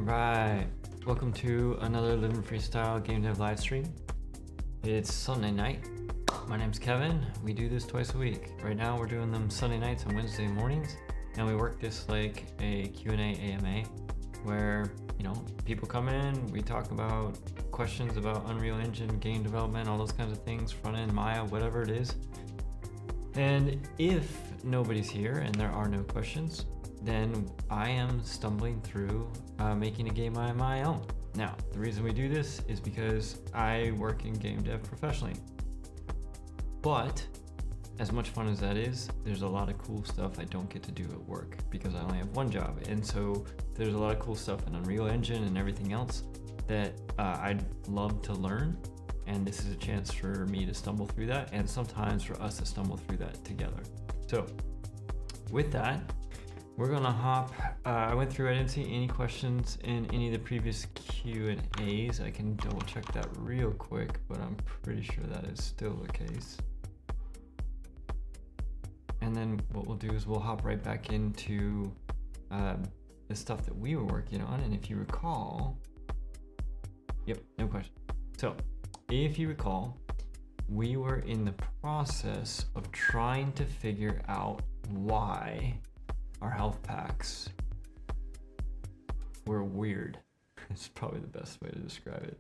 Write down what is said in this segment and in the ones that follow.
Right. Welcome to another Living Freestyle Game Dev live stream. It's Sunday night. My name's Kevin. We do this twice a week. Right now we're doing them Sunday nights and Wednesday mornings. And we work this like a Q&A AMA where, people come in, we talk about questions about Unreal Engine, game development, all those kinds of things, front end, Maya, whatever it is. And if nobody's here and there are no questions, then I am stumbling through making a game on my own. Now, the reason we do this is because I work in game dev professionally. But as much fun as that is, there's a lot of cool stuff I don't get to do at work because I only have one job. And so there's a lot of cool stuff in Unreal Engine and everything else that I'd love to learn. And this is a chance for me to stumble through that and sometimes for us to stumble through that together. So with that, we're gonna hop, I went through, I didn't see any questions in any of the previous Q&As. I can double check that real quick, but I'm pretty sure that is still the case. And then what we'll do is we'll hop right back into the stuff that we were working on. And if you recall, yep, no question. So if you recall, we were in the process of trying to figure out why our health packs were weird. It's probably the best way to describe it.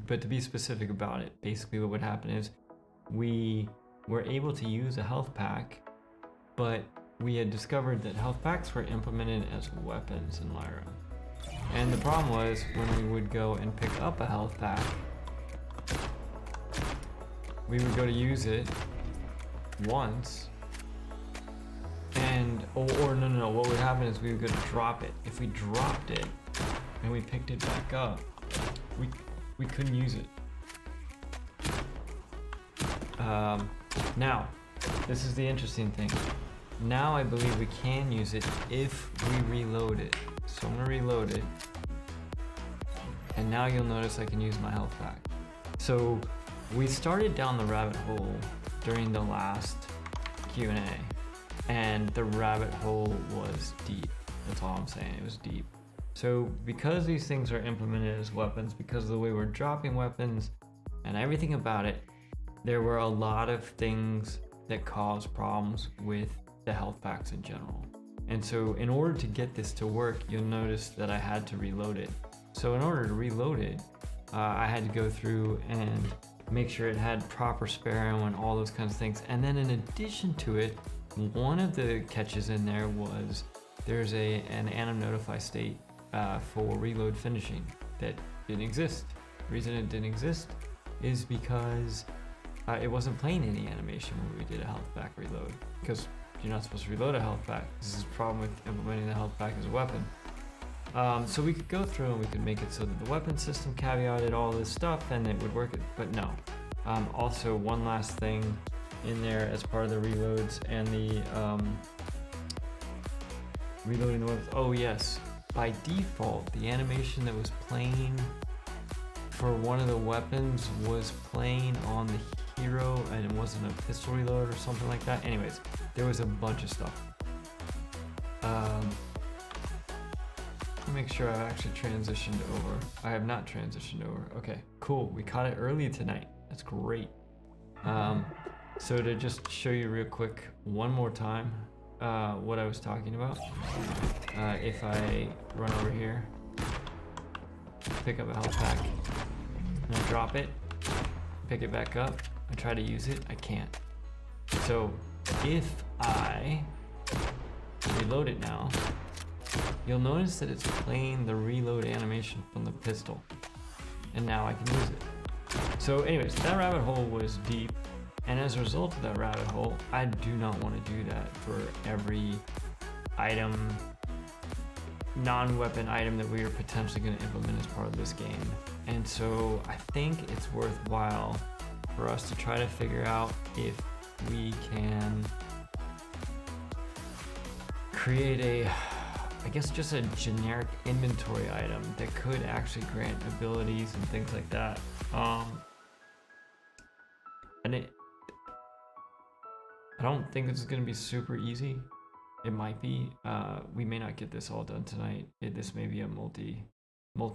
But to be specific about it, basically what would happen is we were able to use a health pack, but we had discovered that health packs were implemented as weapons in Lyra. And the problem was when we would go and pick up a health pack, we would go to use it once, and no, what would happen is we would go to drop it. If we dropped it and we picked it back up, we couldn't use it. Now, this is the interesting thing. Now I believe we can use it if we reload it. So I'm gonna reload it, and now you'll notice I can use my health pack. So we started down the rabbit hole during the last Q&A, and the rabbit hole was deep. That's all I'm saying, it was deep. So because these things are implemented as weapons, because of the way we're dropping weapons and everything about it, there were a lot of things that caused problems with the health packs in general. And so in order to get this to work, you'll notice that I had to reload it. So in order to reload it, I had to go through and make sure it had proper spare ammo and all those kinds of things. And then in addition to it, one of the catches in there was there's an anim notify state for reload finishing that didn't exist. The reason it didn't exist is because it wasn't playing any animation when we did a health pack reload, because you're not supposed to reload a health pack. This is the problem with implementing the health pack as a weapon. So we could go through and we could make it so that the weapon system caveated all this stuff and it would work, but no. Also, one last thing in there as part of the reloads and the reloading the weapons. Oh yes, by default, the animation that was playing for one of the weapons was playing on the hero, and it wasn't a pistol reload or something like that. Anyways, there was a bunch of stuff. Let me make sure I've actually transitioned over. I have not transitioned over. Okay, cool. We caught it early tonight. That's great. So to just show you real quick one more time what I was talking about. If I run over here, pick up a health pack, and I drop it, pick it back up, I try to use it, I can't. So if I reload it now, you'll notice that it's playing the reload animation from the pistol, and now I can use it. So anyways, that rabbit hole was deep, and as a result of that rabbit hole, I do not want to do that for every item, non-weapon item that we are potentially going to implement as part of this game. And so I think it's worthwhile for us to try to figure out if we can create I guess just a generic inventory item that could actually grant abilities and things like that. And I don't think this is going to be super easy. It might be. We may not get this all done tonight. This may be a multi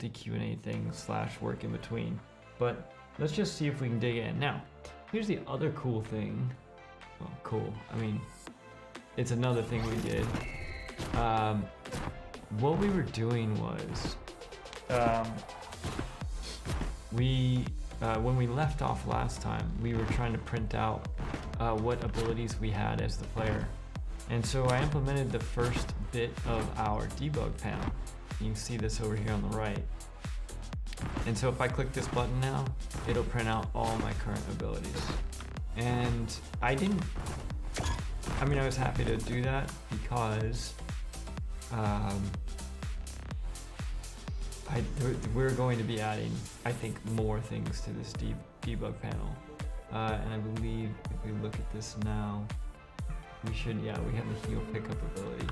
Q&A thing / work in between. But let's just see if we can dig in. Now, here's the other cool thing. Well, cool. I mean, it's another thing we did. What we were doing was, when we left off last time, we were trying to print out what abilities we had as the player. And so I implemented the first bit of our debug panel. You can see this over here on the right. And so if I click this button now, it'll print out all my current abilities. And I was happy to do that because we're going to be adding, I think, more things to this debug panel. And I believe if we look at this now, we have the heal pickup ability.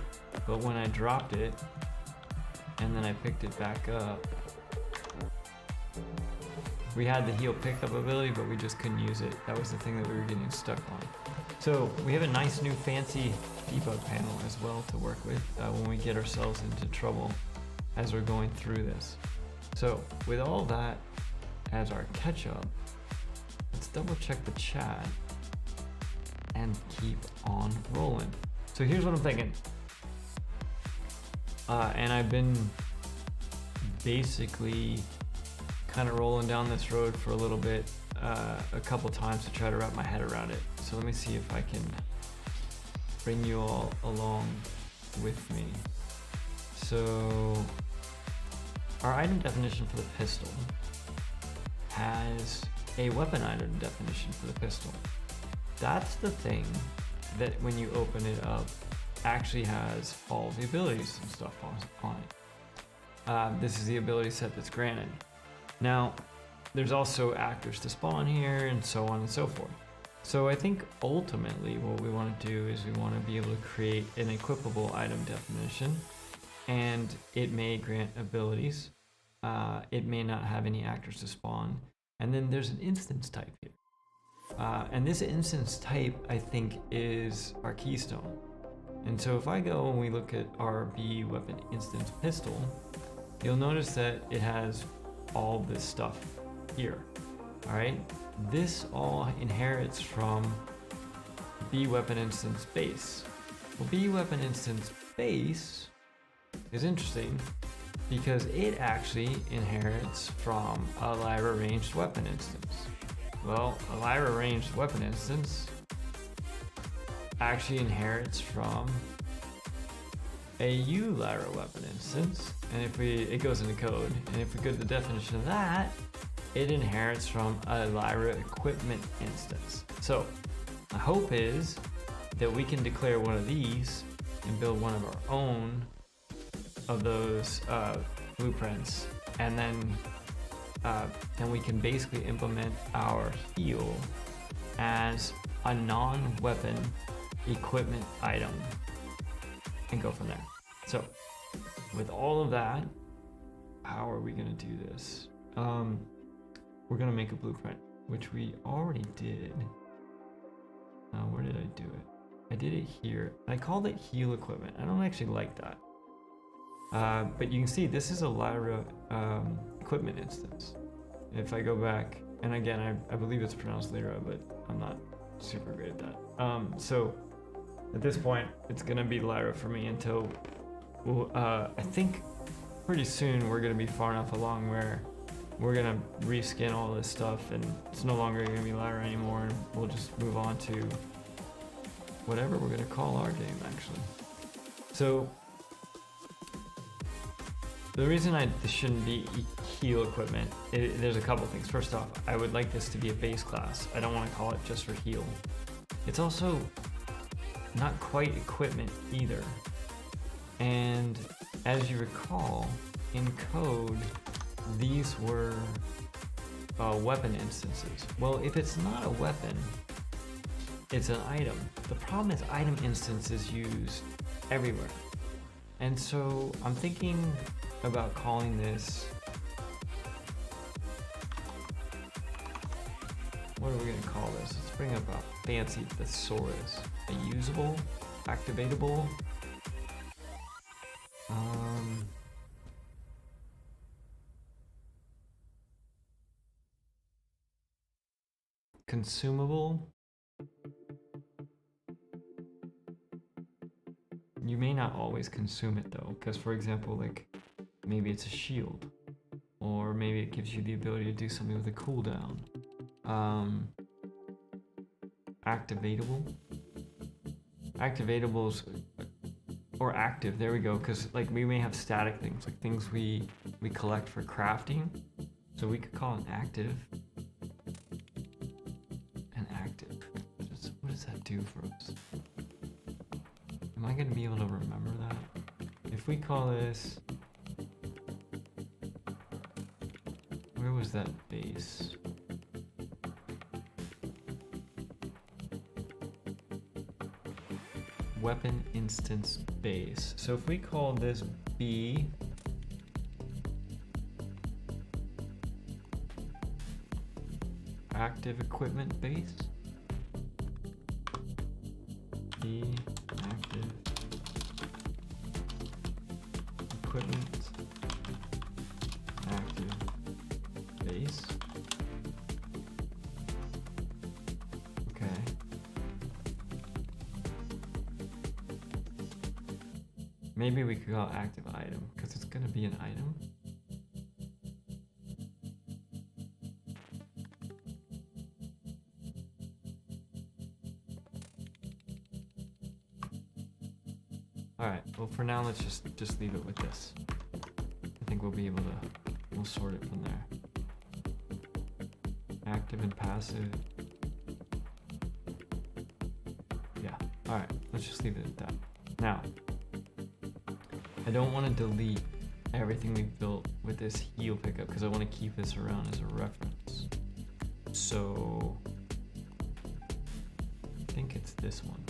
But when I dropped it, and then I picked it back up, we had the heal pickup ability, but we just couldn't use it. That was the thing that we were getting stuck on. So we have a nice new fancy debug panel as well to work with when we get ourselves into trouble as we're going through this. So with all that as our catch-up, let's double check the chat and keep on rolling. So here's what I'm thinking. And I've been basically kind of rolling down this road for a little bit, a couple times to try to wrap my head around it. So let me see if I can bring you all along with me. So our item definition for the pistol has a weapon item definition for the pistol. That's the thing that when you open it up actually has all the abilities and stuff on it. This is the ability set that's granted. Now, there's also actors to spawn here and so on and so forth. So I think ultimately what we want to do is we want to be able to create an equipable item definition, and it may grant abilities. It may not have any actors to spawn. And then there's an instance type here. And this instance type, I think, is our keystone. And so if I go and we look at our B weapon instance pistol, you'll notice that it has all this stuff here. All right, this all inherits from B weapon instance base. Well, B weapon instance base is interesting because it actually inherits from a Lyra ranged weapon instance. Well, a Lyra ranged weapon instance actually inherits from a U Lyra weapon instance, and it goes into code, and if we go to the definition of that, it inherits from a Lyra equipment instance. So my hope is that we can declare one of these and build one of our own of those blueprints, and then we can basically implement our heal as a non-weapon equipment item and go from there. So with all of that, how are we going to do this? We're going to make a blueprint, which we already did. Where did I do it? I did it here. I called it heal equipment. I don't actually like that. But you can see this is a Lyra equipment instance. If I go back, and again, I believe it's pronounced Lyra, but I'm not super great at that. So at this point, it's gonna be Lyra for me until, I think pretty soon we're gonna be far enough along where we're gonna reskin all this stuff and it's no longer gonna be Lyra anymore, and we'll just move on to whatever we're gonna call our game actually. So the reason this shouldn't be heal equipment, there's a couple things. First off, I would like this to be a base class. I don't want to call it just for heal. It's also not quite equipment either. And as you recall, in code, these were weapon instances. Well, if it's not a weapon, it's an item. The problem is item instance is used everywhere. And so I'm thinking about calling this, what are we going to call this? Let's bring up a fancy thesaurus. A usable, activatable, Consumable. You may not always consume it though, because for example, like maybe it's a shield, or maybe it gives you the ability to do something with a cooldown. Activatables, or active. There we go. Because like we may have static things, like things we collect for crafting. So we could call an active. An active. What does that do for us? Am I gonna be able to remember that? If we call this, where was that base? Weapon instance base. So if we call this B, active equipment base, B active equipment active base. Okay. Maybe we could call it active item because it's going to be an item. All right. Well, for now, let's just leave it with this. I think we'll be able to. We'll sort it from there. Active and passive. Yeah. All right. Let's just leave it at that. Now. I don't want to delete everything we've built with this heal pickup because I want to keep this around as a reference. So I think it's this one.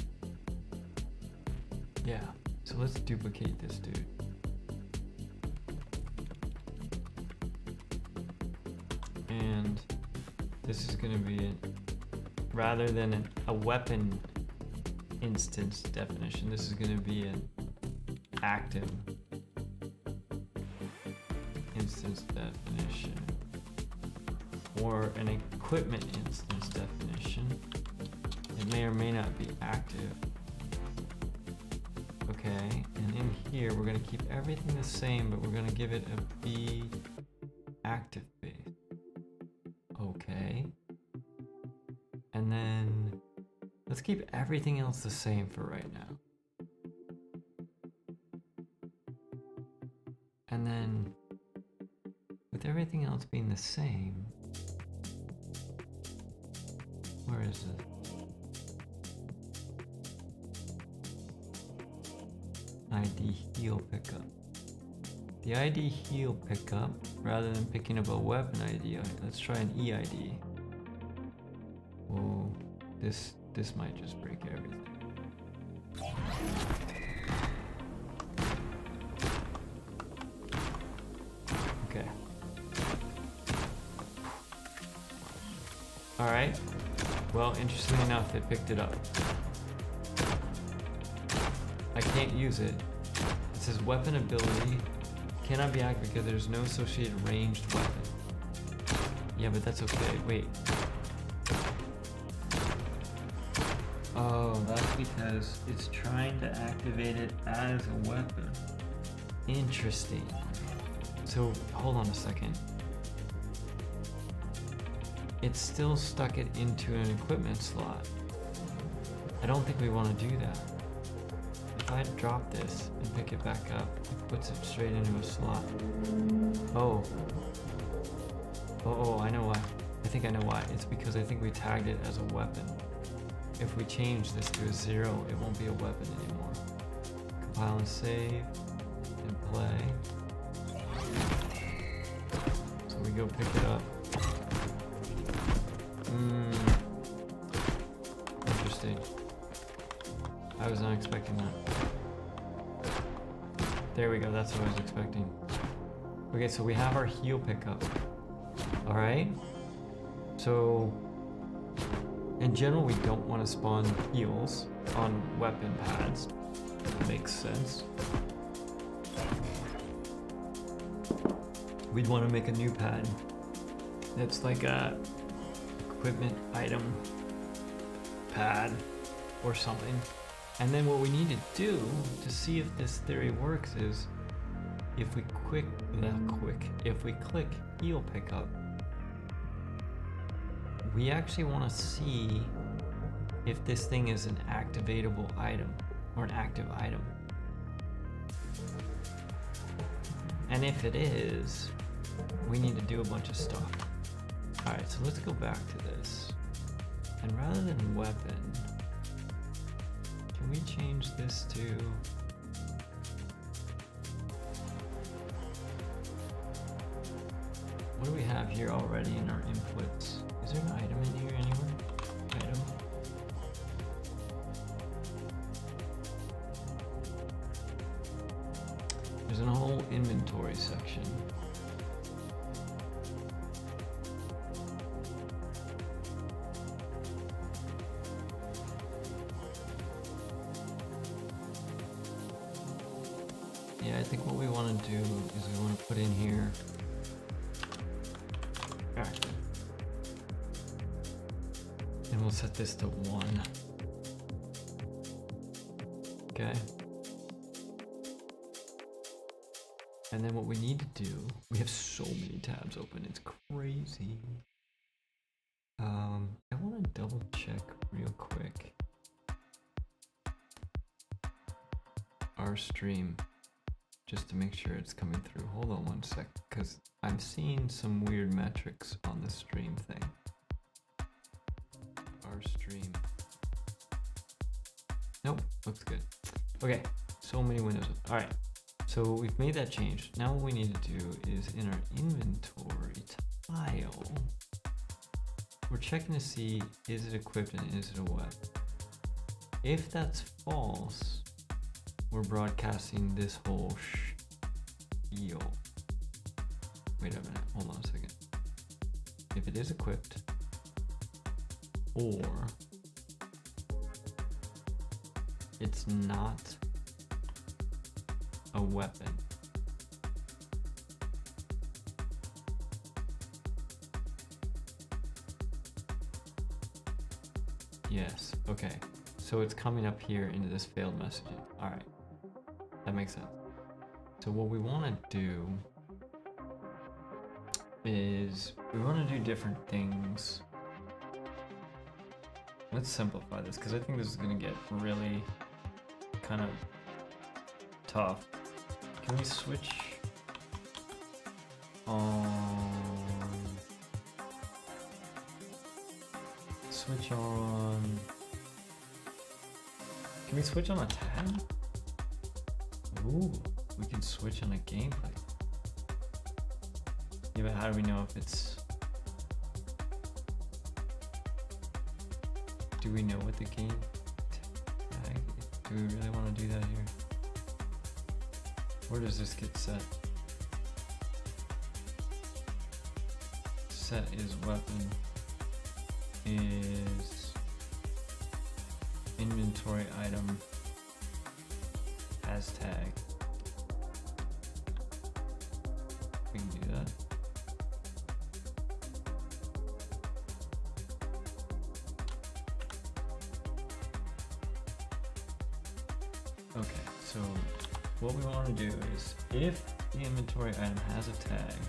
Yeah, so let's duplicate this dude. And this is going to be rather than a weapon instance definition, this is going to be an active instance definition or an equipment instance definition. It may or may not be active. Okay, and in here we're going to keep everything the same, but we're going to give it a B active base. Okay. And then let's keep everything else the same for right now. And then, with everything else being the same, where is it? ID heal pickup. The ID heal pickup, rather than picking up a weapon ID, let's try an EID. Whoa, this might just break everything. Okay. All right. Well, interestingly enough, it picked it up. I can't use it. It says weapon ability cannot be active because there's no associated ranged weapon. Yeah, but that's okay. Wait. Oh, that's because it's trying to activate it as a weapon. Interesting. So, hold on a second. It's still stuck it into an equipment slot. I don't think we want to do that. If I drop this and pick it back up, it puts it straight into a slot. Oh. Oh, I know why. I think I know why. It's because I think we tagged it as a weapon. If we change this to a 0, it won't be a weapon anymore. Compile and save and play. So we go pick it up. Interesting. I was not expecting that. There we go, that's what I was expecting. Okay, so we have our heal pickup. Alright? So, in general, we don't want to spawn heals on weapon pads. Makes sense. we'd want to make a new pad that's like a equipment item pad or something. And then what we need to do to see if this theory works is if we click heal pickup, we actually want to see if this thing is an activatable item or an active item. And if it is, we need to do a bunch of stuff. Alright, so let's go back to this. And rather than weapon, can we change this to... What do we have here already in our inputs? Is there an item in here anywhere? Item? There's a whole inventory section. Yeah, I think what we want to do is we want to put in here active. And we'll set this to 1. Okay. And then what we need to do, we have so many tabs open, it's crazy. I want to double check real quick our stream just to make sure it's coming through. Hold on one sec, because I'm seeing some weird metrics on the stream thing. Our stream. Nope, looks good. Okay, so many windows. All right. So we've made that change. Now what we need to do is in our inventory tile, we're checking to see, is it equipped and is it a web? If that's false, we're broadcasting this whole spiel. Wait a minute, hold on a second. If it is equipped, or it's not a weapon, yes, okay. So it's coming up here into this failed messaging. All right, that makes sense. So what we want to do is we want to do different things. Let's simplify this because I think this is going to get really kind of tough. Can we switch on? Switch on. Can we switch on a tab? Ooh, we can switch on a gameplay. Yeah, but how do we know if it's... Do we know what the game tag? Do we really want to do that here? Where does this get set? Set is weapon is inventory item as tag. We can do that. Okay, so what we want to do is if the inventory item has a tag,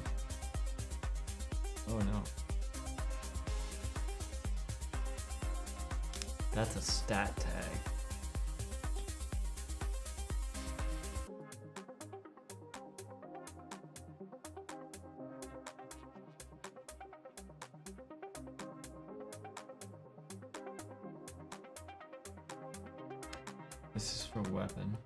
oh no, that's a stat tag. This is for weapon.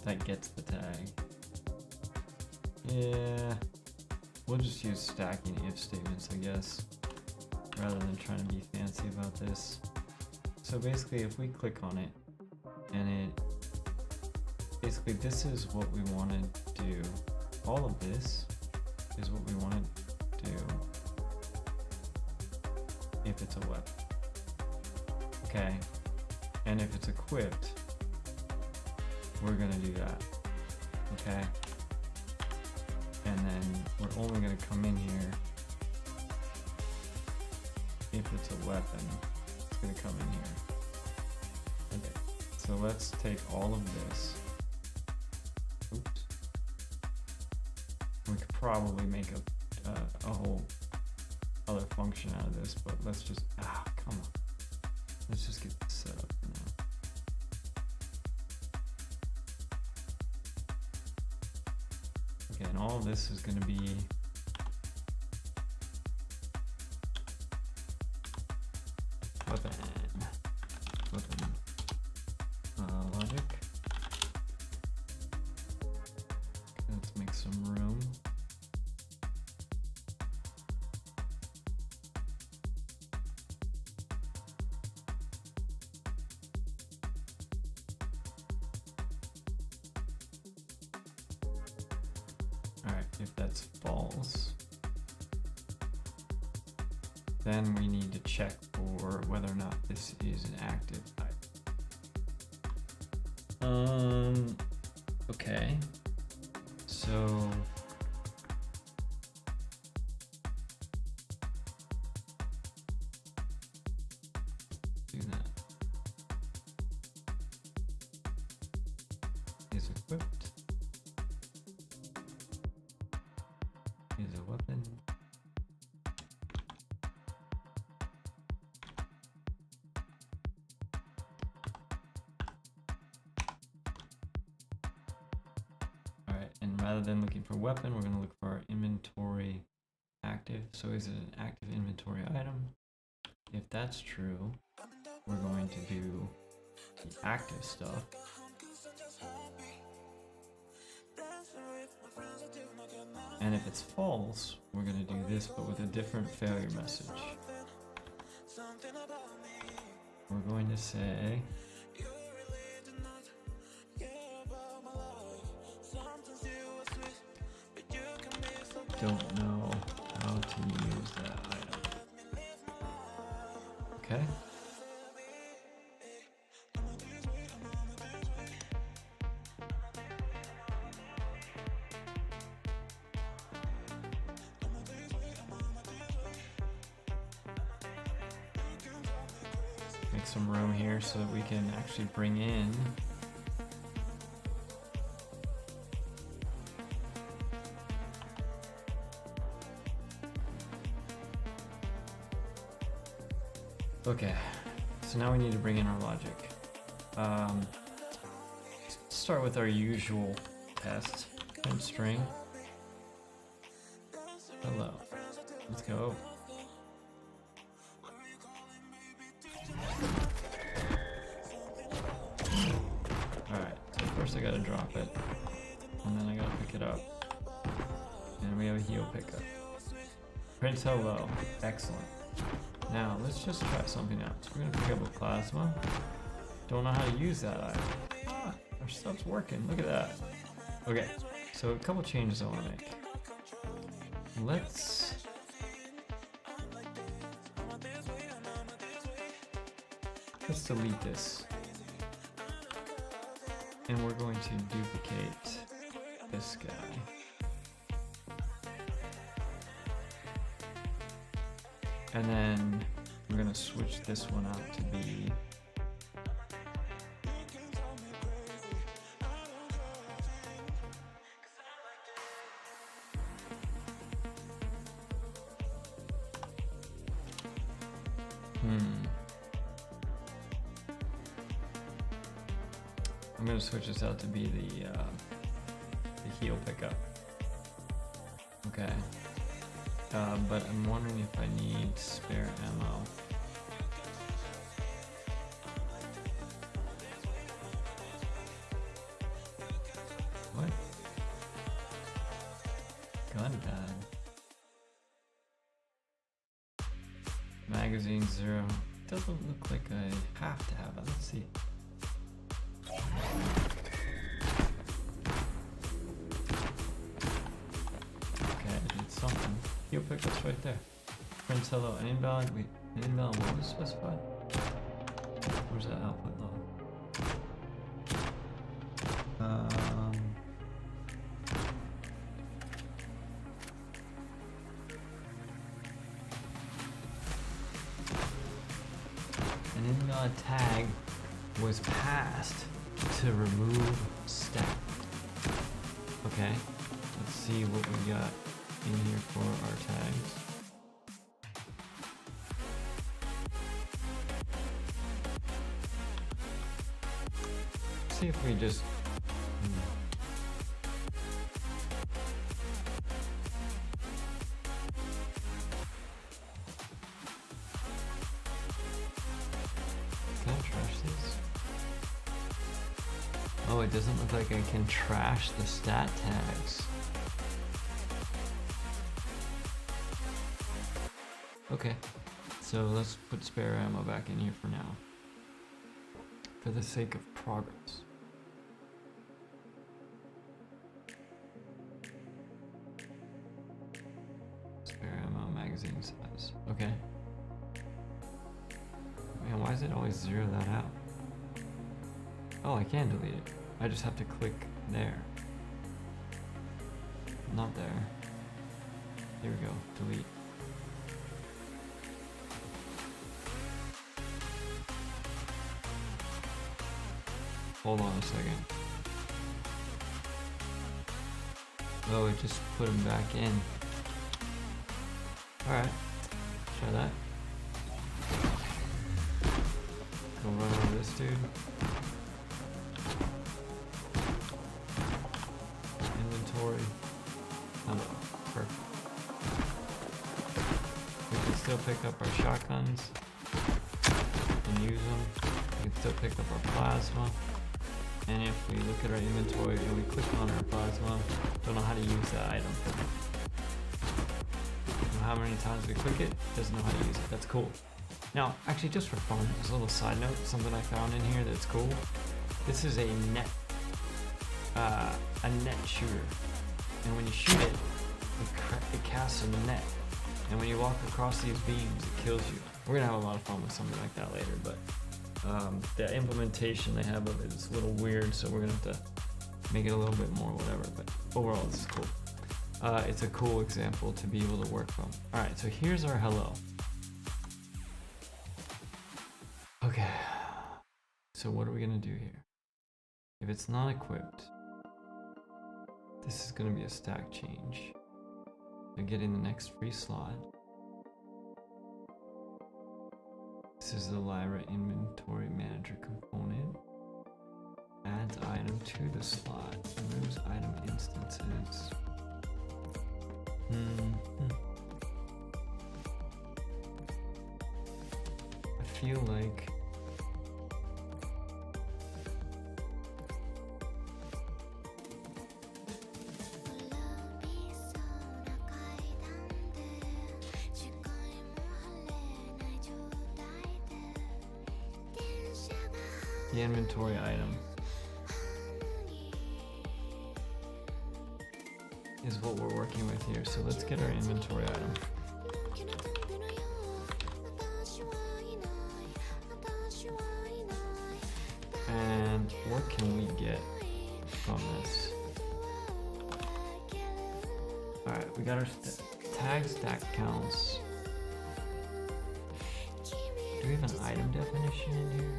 That gets the tag. Yeah, we'll just use stacking if statements, I guess, rather than trying to be fancy about this. So basically, if we click on it, and it basically, this is what we want to do. All of this is what we want to do if it's a weapon. Okay, and if it's equipped, we're gonna do that. Okay, and then we're only gonna come in here if it's a weapon. It's gonna come in here. Okay, so let's take all of this. Oops. We could probably make a whole other function out of this, but let's just, come on. Let's just get this set up for now. Okay, and all of this is going to be weapon logic. Okay, let's make some room. Alright, if that's false, then we need to check for whether or not this is an active type. Okay. So do that. Is equipped. Is a weapon. And rather than looking for weapon, we're going to look for our inventory active. So is it an active inventory item? If that's true, we're going to do the active stuff. And if it's false, we're going to do this, but with a different failure message. We're going to say, don't know how to use that item. Okay. Make some room here so that we can actually bring in okay, so now we need to bring in our logic. Start with our usual test. Print string. Hello. Let's go. Alright, so first I gotta drop it, and then I gotta pick it up. And we have a heal pickup. Print hello. Excellent. Now, let's just try something else. We're going to pick up a plasma. Don't know how to use that item. Our stuff's working. Look at that. Okay, so a couple changes I want to make. Let's delete this. And we're going to duplicate this guy. And then we're going to switch this one out to be I'm going to switch this out to be the heal pickup. Okay. But I'm wondering if I need spare ammo. What? Gun bag. Magazine 0. Doesn't look like I have to have it. Let's see. something. He'll pick us right there. Prints hello. An invalid. Wait, an invalid. What was specified? Where's that output log? An invalid tag was passed to remove stack. Okay, let's see what we got in here for our tags. See if we just can I trash these? Oh, it doesn't look like I can trash the stat tags. Okay, so let's put spare ammo back in here for now, for the sake of progress. Spare ammo, magazine size. Okay. Man, why does it always zero that out? Oh, I can delete it. I just have to click there. Not there. Here we go, delete. Hold on a second. Oh, it just put him back in. Alright, try that. Go run over this dude. Inventory. Hello. Perfect. We can still pick up our shotguns and use them. We can still pick up our plasma. And if we look at our inventory and we click on our plasma, don't know how to use that item. Don't know how many times we click it, doesn't know how to use it. That's cool. Now, actually, just for fun, as a little side note, something I found in here that's cool. This is a net shooter, and when you shoot it, it casts a net. And when you walk across these beams, it kills you. We're gonna have a lot of fun with something like that later, but the implementation they have of it is a little weird, so we're gonna have to make it a little bit more whatever, but overall this is cool. It's a cool example to be able to work from. Alright, so here's our hello. Okay, so what are we gonna do here? If it's not equipped, this is gonna be a stack change. I get in the next free slot. This is the Lyra Inventory Manager component. Adds item to the slot. Removes item instances. I feel like the inventory item is what we're working with here. So let's get our inventory item. And what can we get from this? Alright, we got our tag stack counts. Do we have an item definition in here?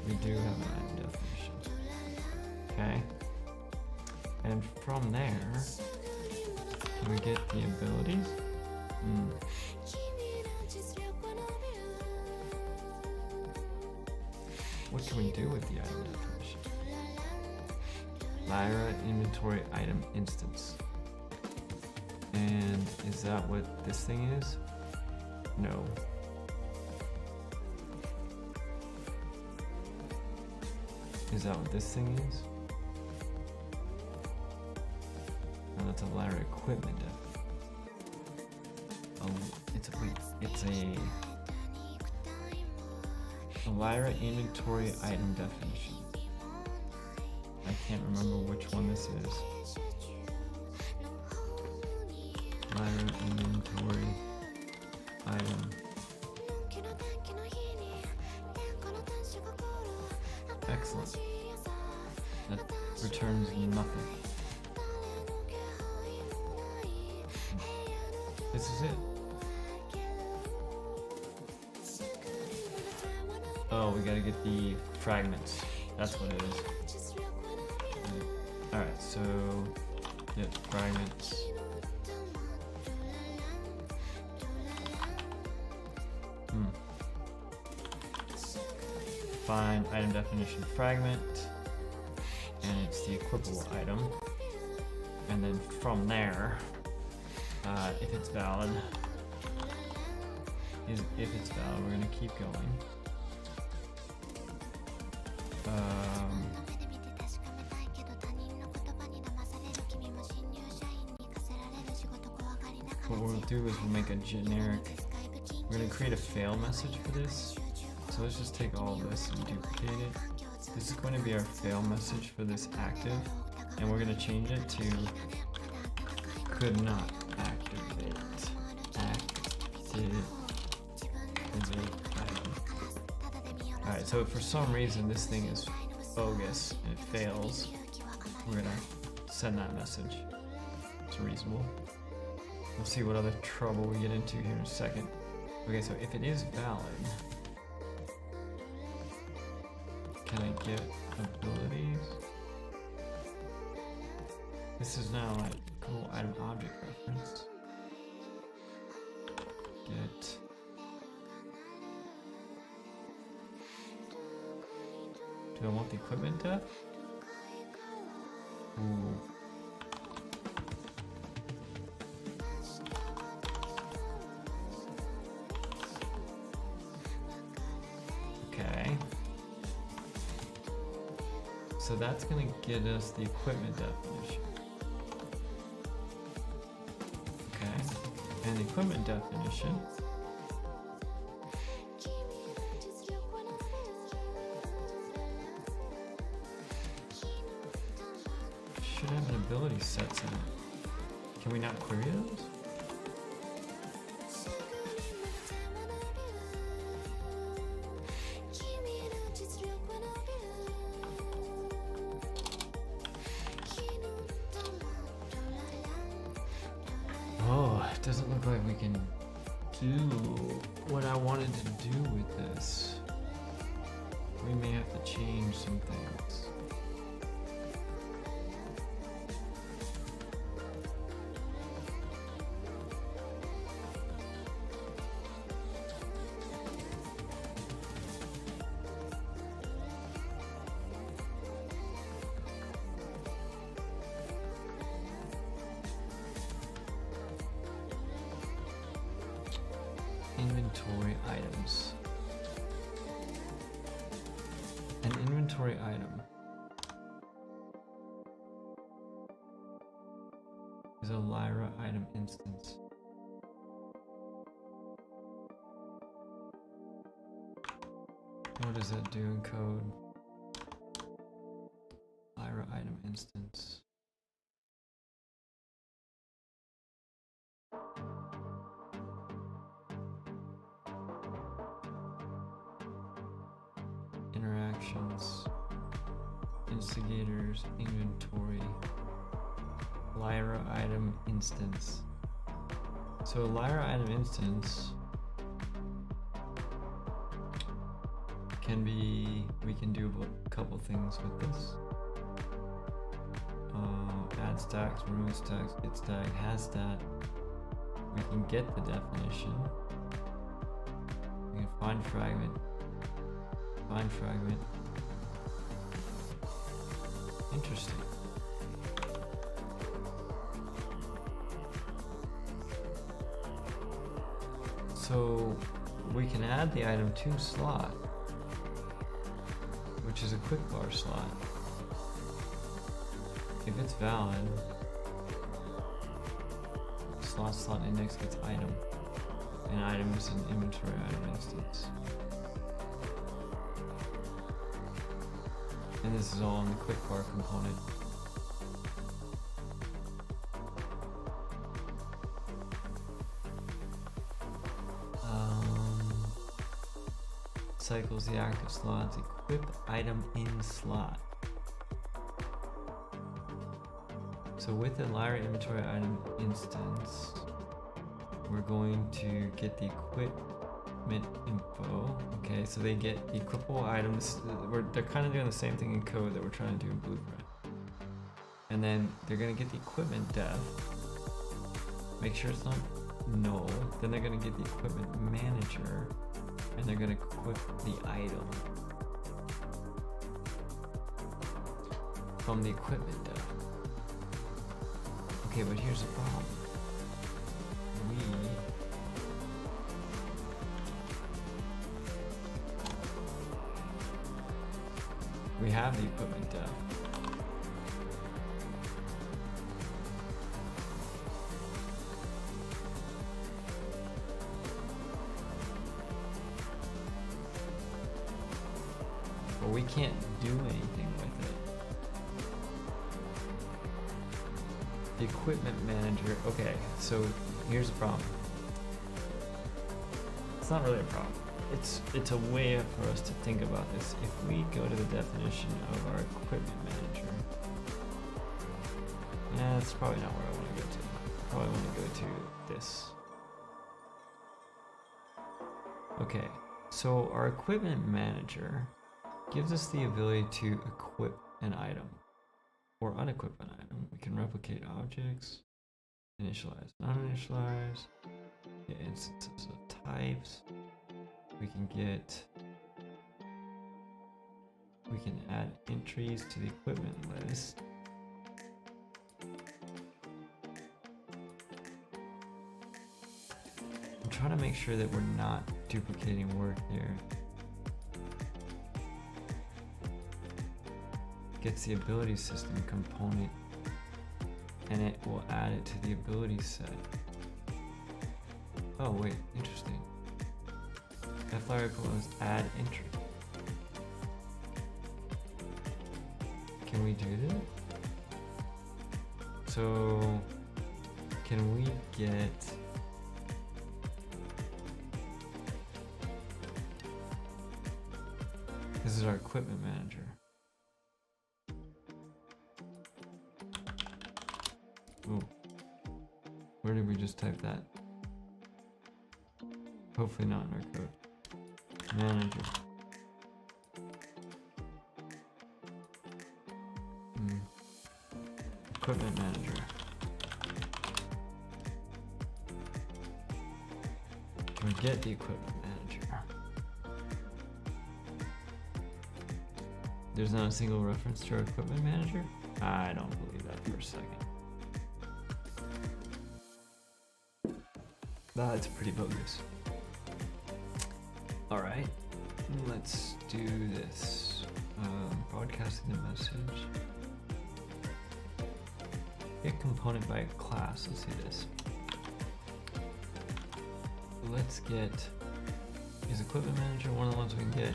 We do have an item definition. Okay. And from there, can we get the abilities? What can we do with the item definition? Lyra inventory item instance. And is that what this thing is? No. Is that what this thing is? No, that's a Lyra equipment. It's a Lyra inventory item definition. I can't remember which one this is. Lyra inventory item. Excellent. That returns nothing. This is it. Oh, we gotta get the fragments. That's what it is. Alright, so get fragments. Find item definition fragment, and it's the equipable item. And then from there, if it's valid, we're gonna keep going. What we'll do is we'll make a generic, we're going to create a fail message for this. So let's just take all this and duplicate it. This is going to be our fail message for this active, and we're going to change it to could not activate. Alright, so if for some reason this thing is bogus and it fails, we're going to send that message. It's reasonable. We'll see what other trouble we get into here in a second. Okay, so if it is valid, can I get abilities? This is now like cool item object reference. Get. Do I want the equipment depth? Ooh. Okay. So that's going to get us the equipment definition. Okay. And the equipment definition should have an ability sets in it. Can we not query those? Oh, it doesn't look like we can do what I wanted to do with this. We may have to change some things. Inventory items. An inventory item is a Lyra item instance. What does that do in code? Lyra item instance. Interactions, instigators, inventory, Lyra item instance. So a Lyra item instance can be, we can do a couple things with this. Add stacks, remove stacks, get stack, has stat. We can get the definition. We can find fragment. Find fragment. Interesting. So we can add the item to slot, which is a quick bar slot. If it's valid, slot index gets item, and item is an inventory item instance. And this is all in the quick bar component. cycles the active slots. Equip item in slot. So with the Lyra inventory item instance, we're going to get the equipment info. Okay, so they get equipable items. They're kind of doing the same thing in code that we're trying to do in Blueprint. And then they're gonna get the equipment def. Make sure it's not null. Then they're gonna get the equipment manager, and they're gonna equip the item from the equipment def. Okay, but here's the problem. We have the equipment def. But we can't do anything with it. The equipment manager, okay, so here's the problem. It's not really a problem. It's a way for us to think about this. If we go to the definition of our equipment manager, that's probably not where I want to go to. I probably want to go to this. Okay, so our equipment manager gives us the ability to equip an item or unequip an item. We can replicate objects, initialize, non-initialize, get instances of types. We can add entries to the equipment list. I'm trying to make sure that we're not duplicating work here. Gets the ability system component, and it will add it to the ability set. Oh wait, interesting. Flyra equals add entry. Can we do that? So can we get this is our equipment manager. Ooh. Where did we just type that? Hopefully not in our code. Manager. Equipment manager. Can we get the equipment manager? There's not a single reference to our equipment manager? I don't believe that for a second. That's pretty bogus. All right, let's do this. Broadcasting the message. Get component by class. Let's see this. Let's get, is equipment manager one of the ones we can get?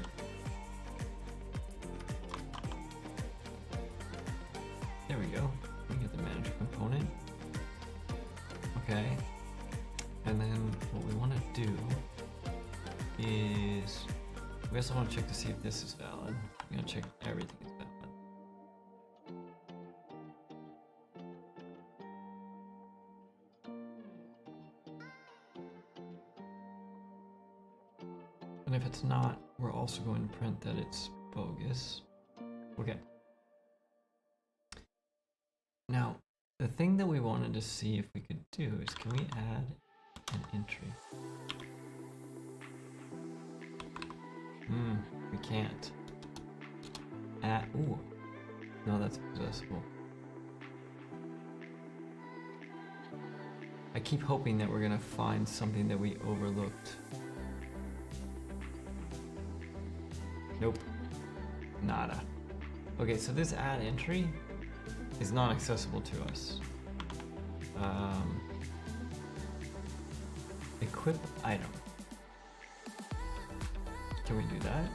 There we go. We can get the manager component. Okay. And then what we want to do is we also want to check to see if this is valid. We're going to check everything is valid. And if it's not, we're also going to print that it's bogus. Okay. Now, the thing that we wanted to see if we could do is, can we add an entry? We can't. Ooh. No, that's possessible. I keep hoping that we're gonna find something that we overlooked. Nope. Nada. Okay, so this add entry is not accessible to us. Equip item. Can we do that?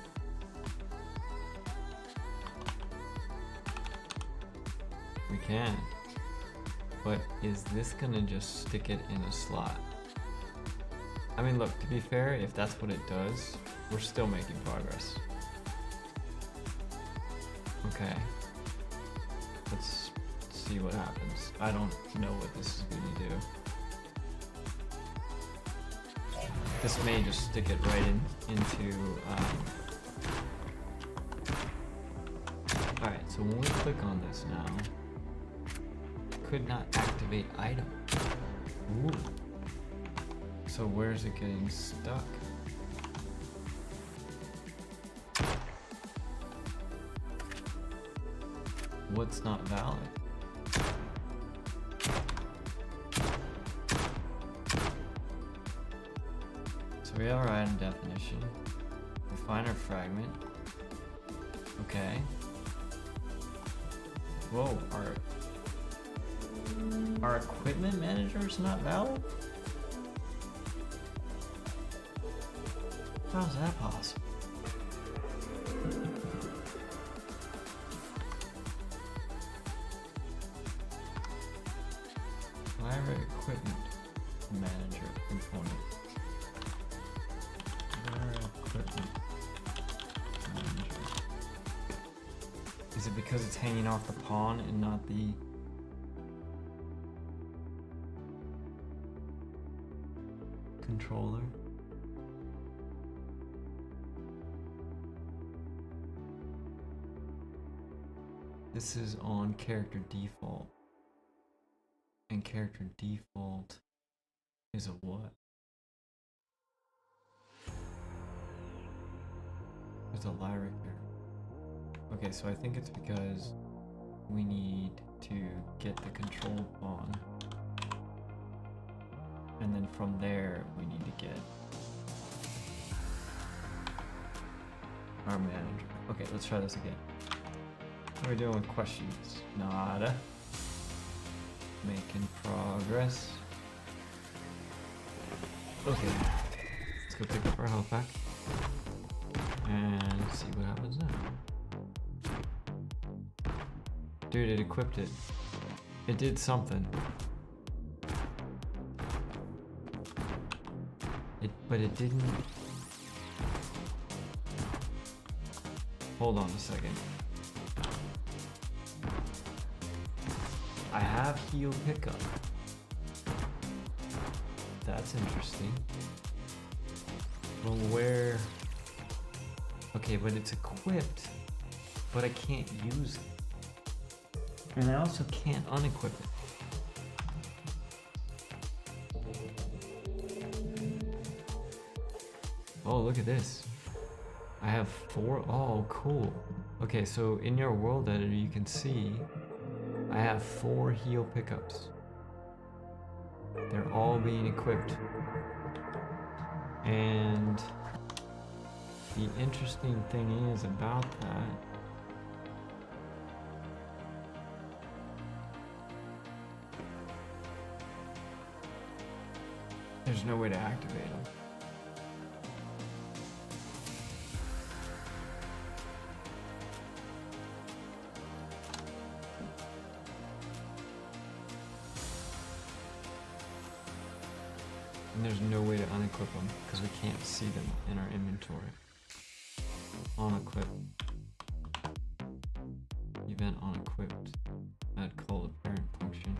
We can. But is this gonna just stick it in a slot? I mean, look, to be fair, if that's what it does, We're still making progress. Okay. Let's see what happens. I don't know what this is going to do. This may just stick it right into... Alright, so when we click on this now, could not activate item. Ooh. So where's it getting stuck? What's not valid? So we have our item definition. Refiner fragment. Okay. Whoa, our equipment manager is not valid? How's that possible? Library equipment manager component. Library equipment manager. Is it because it's hanging off the pawn and not the controller? This is on character default. And character default is a what? There's a lyric here. Okay, so I think it's because we need to get the control pawn. And then from there, we need to get our manager. Okay, let's try this again. What are we doing with questions? Nada. Making progress. Okay, let's go pick up our health pack and see what happens now. Dude, it equipped it. It did something. But it didn't. Hold on a second. I have heal pickup. That's interesting. Well, where? Okay, but it's equipped, but I can't use it. And I also can't unequip it. Oh, look at this. I have 4. Oh, cool. Okay, so in your world editor, you can see I have 4 heal pickups. They're all being equipped. And the interesting thing is about that, there's no way to activate them. And there's no way to unequip them because we can't see them in our inventory. On-equip. Event on-equipped. Add call to parent function.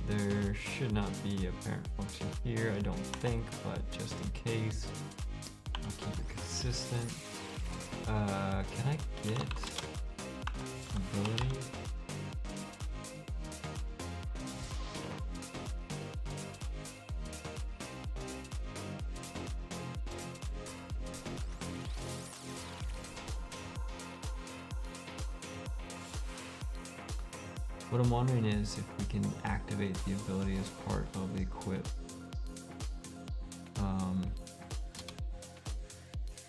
There should not be a parent function here, I don't think, but just in case, I'll keep it consistent. Can I get ability? What I'm wondering is if we can activate the ability as part of the equip.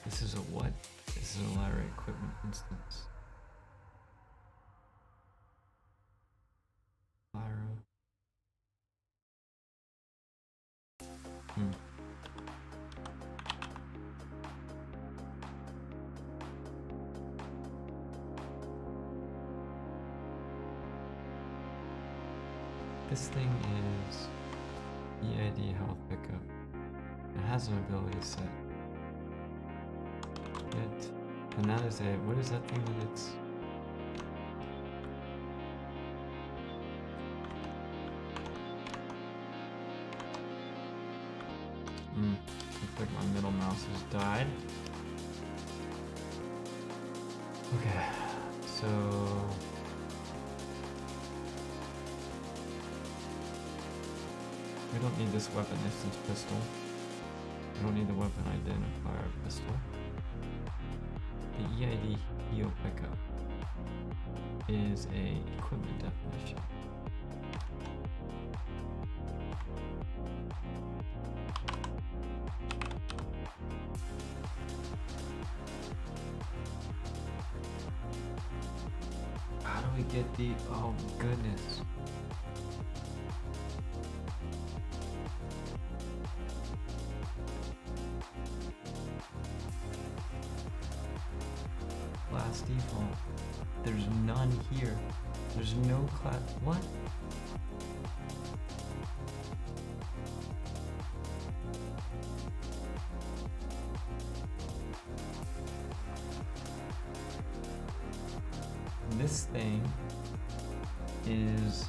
This is a what? This is a Lyra equipment instance. Lyra. This thing is EID health pickup. It has an ability set. it. And that is it. What is that thing that it's... Looks like my middle mouse has died. Okay, so... We don't need this weapon distance pistol. We don't need the weapon identifier pistol. The EID heal pickup is a equipment definition. How do we get the... Oh goodness. Class default. There's none here. There's no class. What? This thing is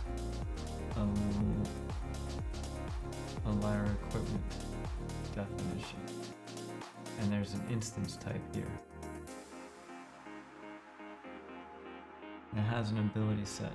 a Lyra equipment definition, and there's an instance type here. And it has an ability set.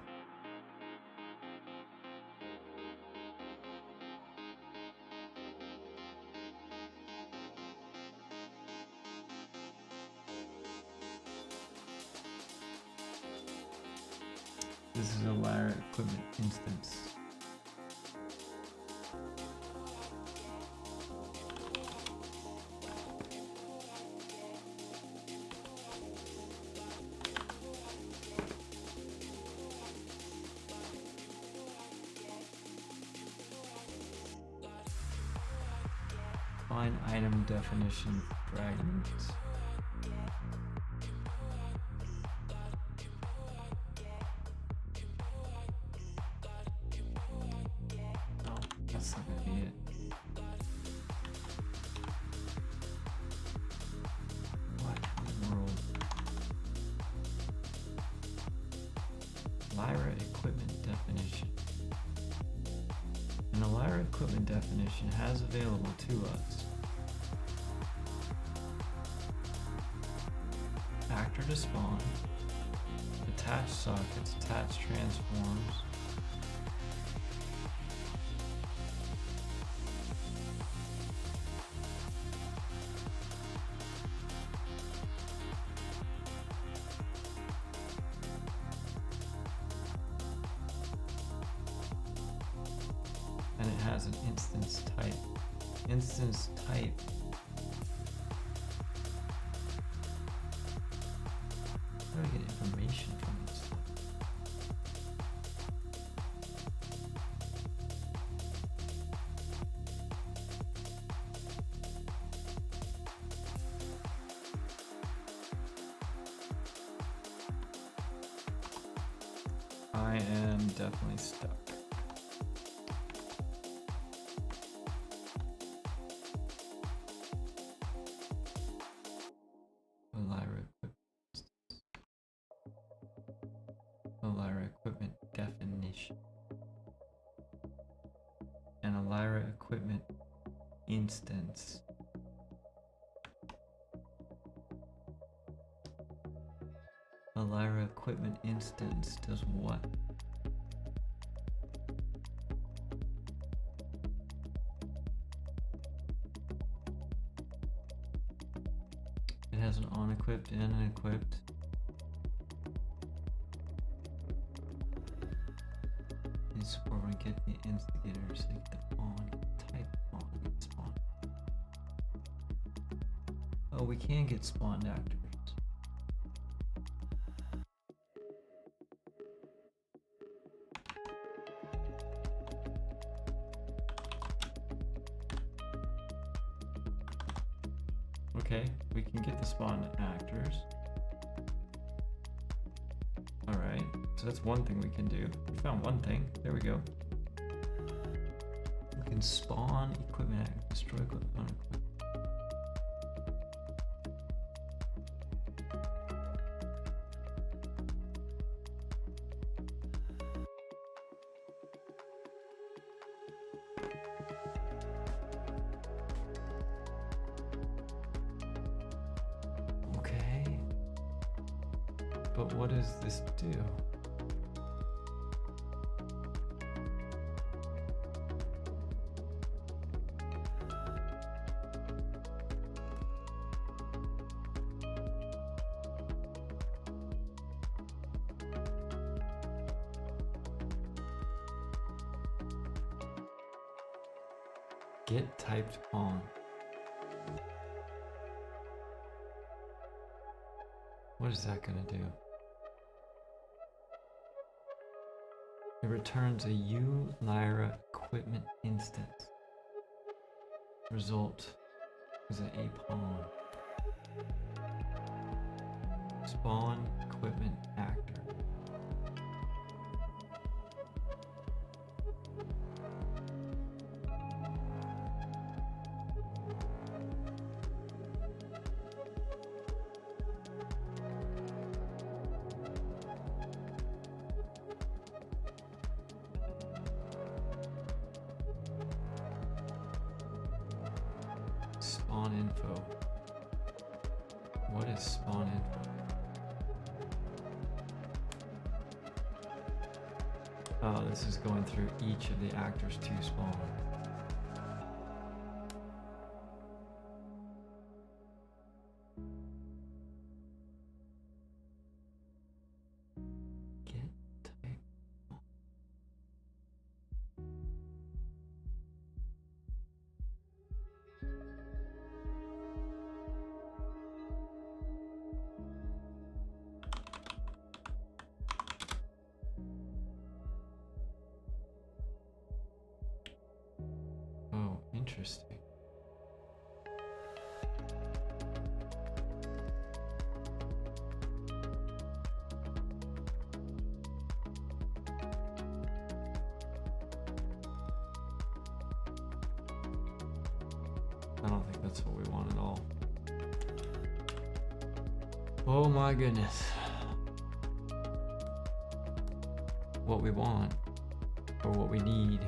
This is a Lyra equipment instance. Find item definition fragments. No, that's not gonna be it. What in the world? Lyra equipment definition. And the Lyra equipment definition has available to us actor to spawn, attached sockets, attached transforms, and it has an instance type. Instance type. How do I get information from this? I am definitely stuck. Lyra equipment definition and a Lyra equipment instance. A Lyra equipment instance does what? It has an on-equipped and an equipped. This is where we get the instigators, like the on type on spawn. Oh, we can get spawned actors. Okay, we can get the spawned actors. Alright, so that's one thing we can do. We found one thing. There we go. We can spawn equipment actors, destroy equipment, unequipped. Okay. But what does this do? Get typed pawn. What is that gonna do? It returns a U Lyra equipment instance. Result is an A pawn. Spawn equipment actor. Spawn info. What is spawn info? Oh, this is going through each of the actors to spawn. Get type. Oh, interesting. I don't think that's what we want at all. Oh my goodness. What we want, or what we need.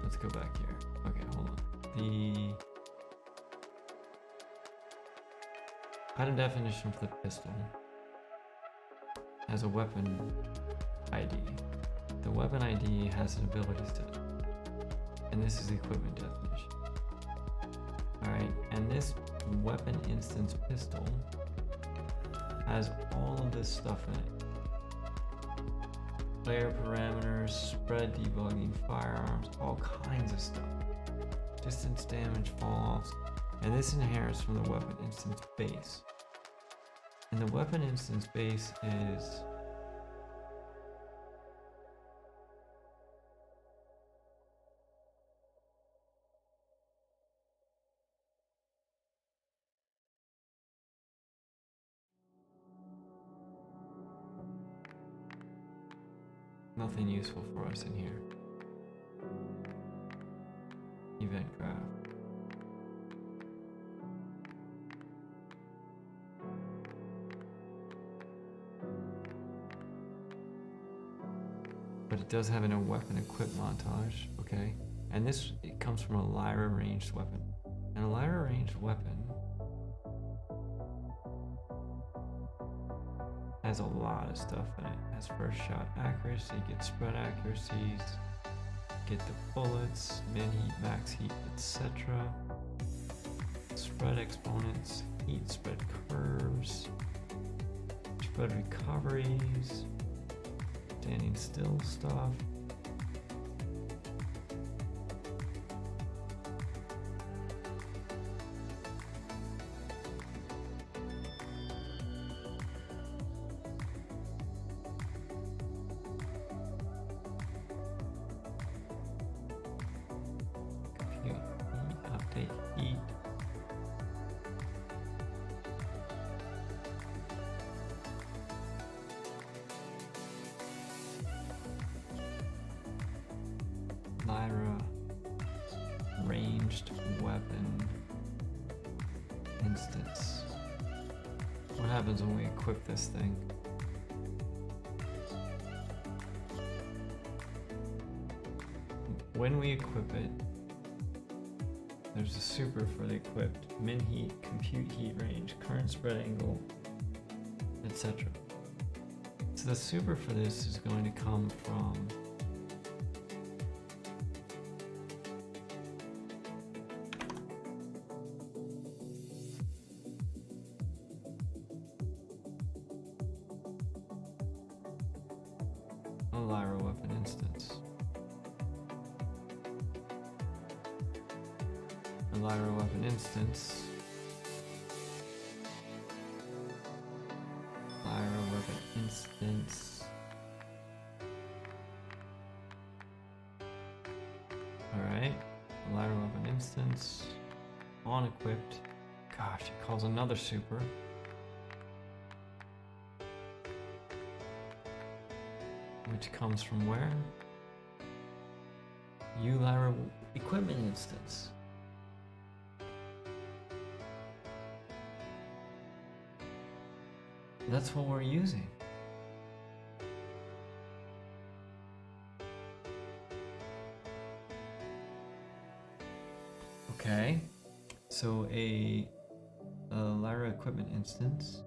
Let's go back here. Okay, hold on. The item definition for the pistol has a weapon ID. The weapon ID has an ability set, and this is the equipment definition. Alright, and this weapon instance pistol has all of this stuff in it. Player parameters, spread debugging, firearms, all kinds of stuff. Distance damage, fall-offs, and this inherits from the weapon instance base. And the weapon instance base is nothing useful for us in here. Event graph. But it does have a weapon equip montage, okay? And this, it comes from a Lyra ranged weapon. And a Lyra ranged weapon has a lot of stuff in it. It has first shot accuracy, get spread accuracies, get the bullets, min heat, max heat, etc. Spread exponents, heat spread curves, spread recoveries, standing still stuff. Update heat. Lyra ranged weapon instance. What happens when we equip this thing? when we equip it, there's a super for the equipped, min heat, compute heat range, current spread angle, etc. So the super for this is going to come from a Lyra weapon instance. A Lyra weapon instance. Lyra weapon instance. Alright. Lyra weapon instance. On equipped. Gosh, it calls another super. Which comes from where? Lyra equipment instance. That's what we're using. Okay, so a Lyra equipment instance.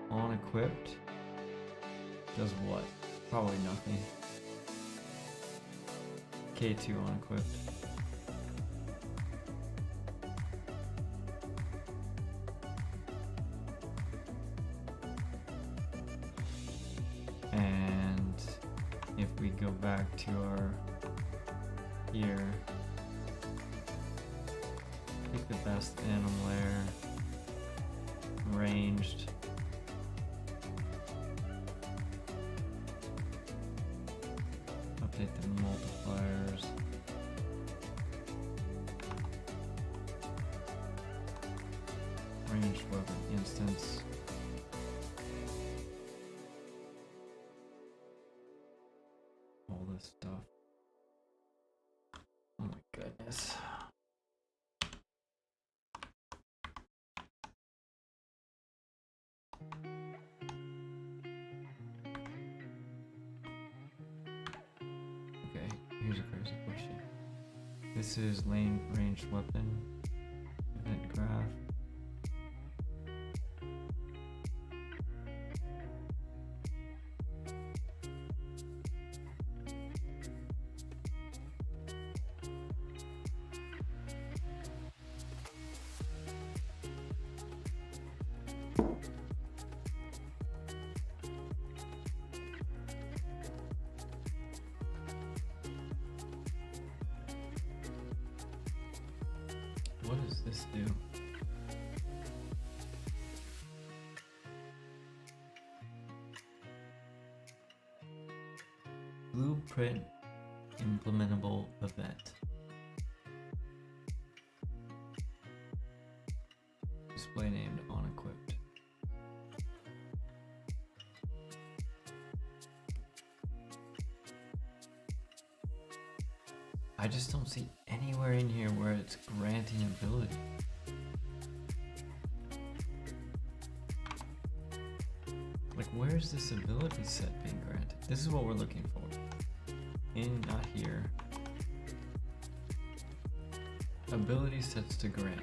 On equipped does what? Probably nothing. K2 on equipped. And if we go back to our here, pick the best animal layer, ranged. Update the multipliers. Ranged weapon instance. All this stuff. Oh my goodness. Okay, here's a crazy question. This is lane ranged weapon event graph. What does this do? Blueprint implementable event. Display named on equipped. I just don't see anywhere in here where it's granting ability. Like, where's this ability set being granted? This is what we're looking for. Not here. Ability sets to grant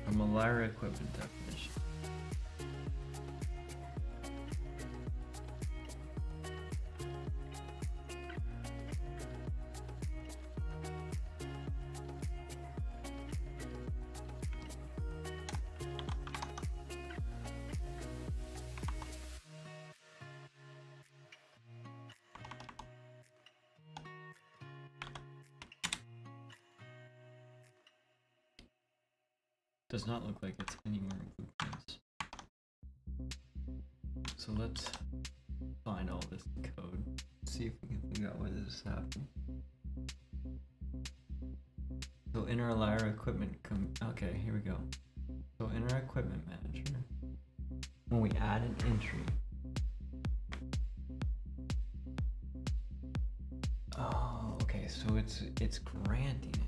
from a Lyra equipment definition. Does not look like it's anywhere in blueprints. So let's find all this code, see if we can figure out why this is happening. So in our Lyra equipment, okay, here we go. So in our equipment manager, when we add an entry, oh, okay, so it's granting it.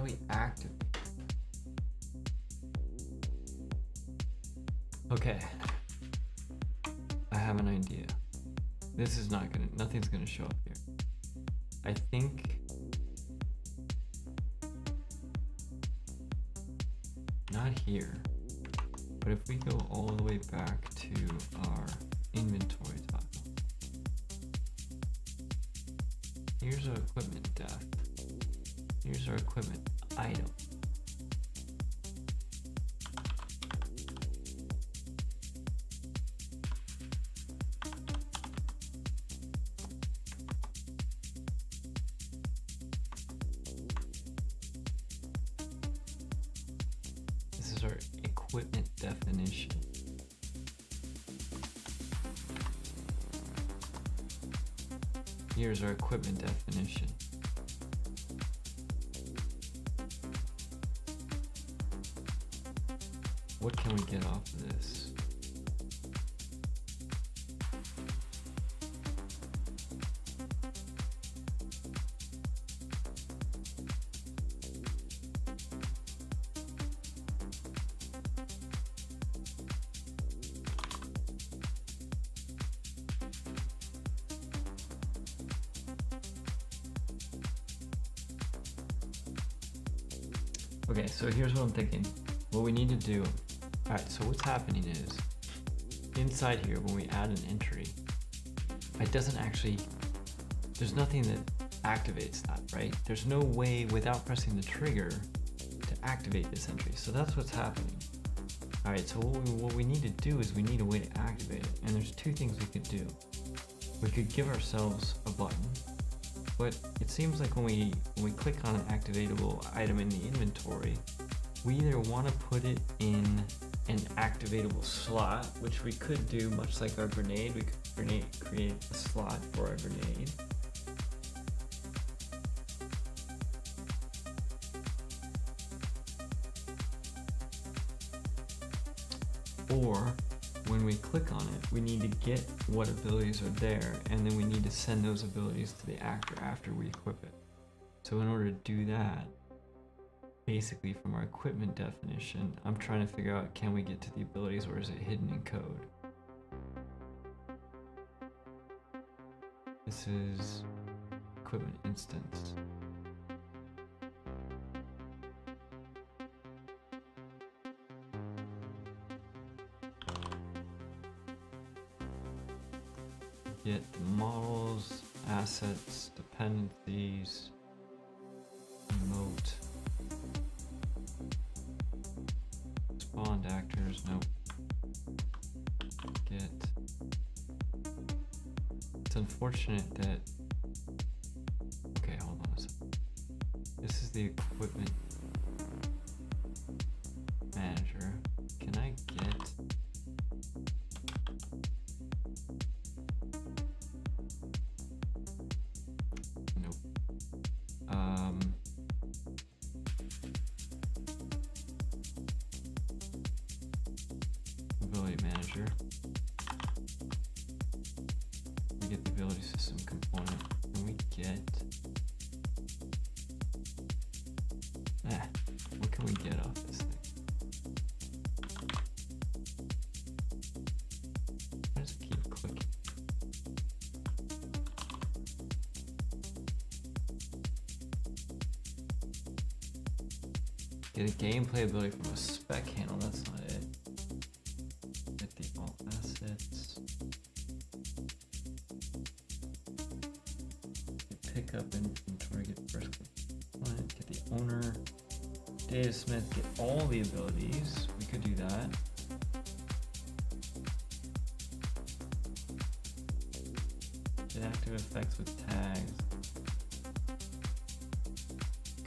do we activate? Okay. I have an idea. This is not gonna, nothing's gonna show up here. I think not here, but if we go all the way back to our inventory tile, here's our equipment depth. Here's our equipment item. This is our equipment definition. Here's our equipment definition. What can we get off of this? Okay, so here's what I'm thinking. What we need to do, all right, so what's happening is, inside here, when we add an entry, it doesn't actually, there's nothing that activates that, right? There's no way without pressing the trigger to activate this entry. So that's what's happening. All right, so what we need to do is we need a way to activate it. And there's two things we could do. We could give ourselves a button, but it seems like when we click on an activatable item in the inventory, we either want to put it in an activatable slot, which we could do much like our grenade. We could create a slot for our grenade. Or when we click on it, we need to get what abilities are there, and then we need to send those abilities to the actor after we equip it. So in order to do that, basically from our equipment definition, I'm trying to figure out, can we get to the abilities or is it hidden in code? This is equipment instance. Get models, assets, dependencies, remote, spawned actors, nope. Get. It's unfortunate that, okay, hold on a second. This is the equipment manager. Can I get ability manager? We get the ability system component, and we get what can we get off this thing? Why does it keep clicking? Get a gameplay ability from a spec handle, that's not it. Get the all assets. Get pickup inventory, get first client, get the owner, datasmith, get all the abilities. We could do that. Get active effects with tags.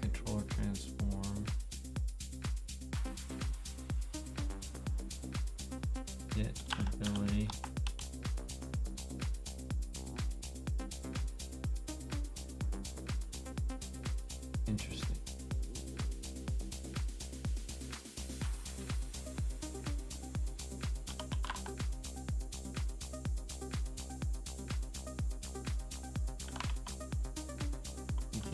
Controller transform. Get ability. Interesting.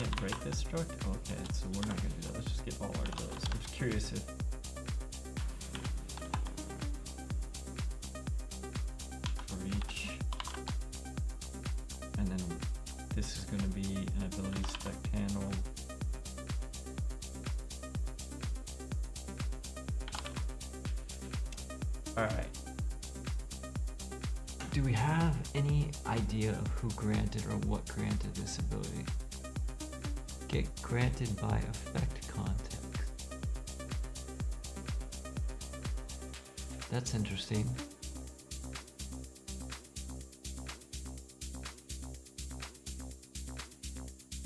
can't break this struct? Okay, so we're not gonna do that. Let's just get all our abilities. I'm just curious if for each, and then this is gonna be an ability spec panel. Alright. Do we have any idea of who granted or what granted this ability? Get granted by effect context. That's interesting.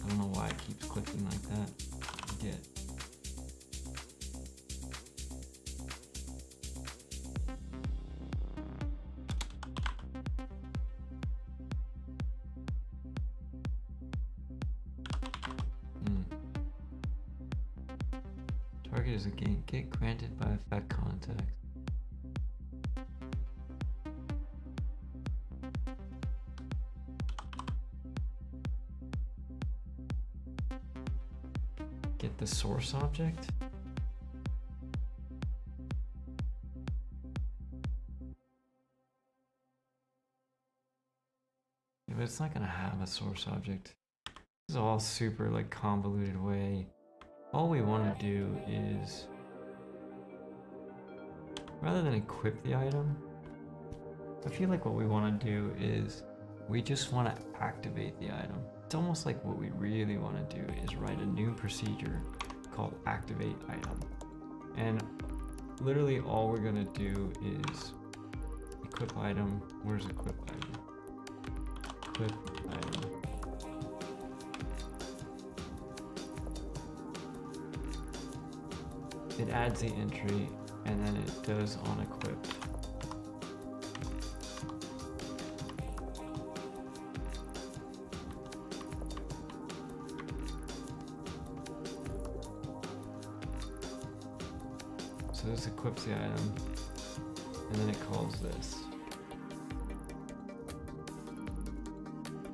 I don't know why it keeps clicking like that. Get. Target is a get granted by effect context. Get the source object? Yeah, but it's not gonna have a source object. This is all super like convoluted way. All we want to do is, rather than equip the item, I feel like what we want to do is we just want to activate the item. It's almost like what we really want to do is write a new procedure called activate item. And literally all we're going to do is equip item. Where's equip item? Equip item. It adds the entry and then it does on equipped. So this equips the item and then it calls this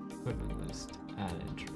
equipment list add entry.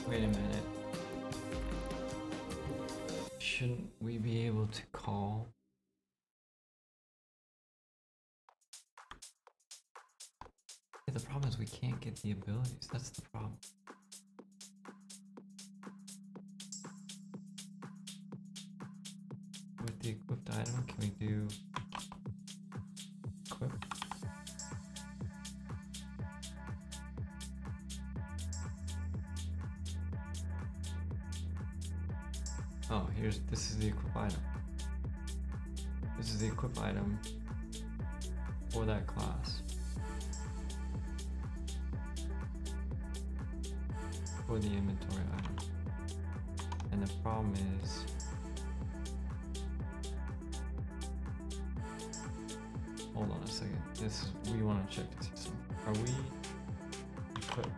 Wait a minute. Shouldn't we be able to call? Yeah, the problem is we can't get the abilities. That's the problem. With the equipped item, can we do equip? Oh, this is the equip item. This is the equip item for that class. For the inventory item. And the problem is hold on a second. We want to check to see something. Are we equipped?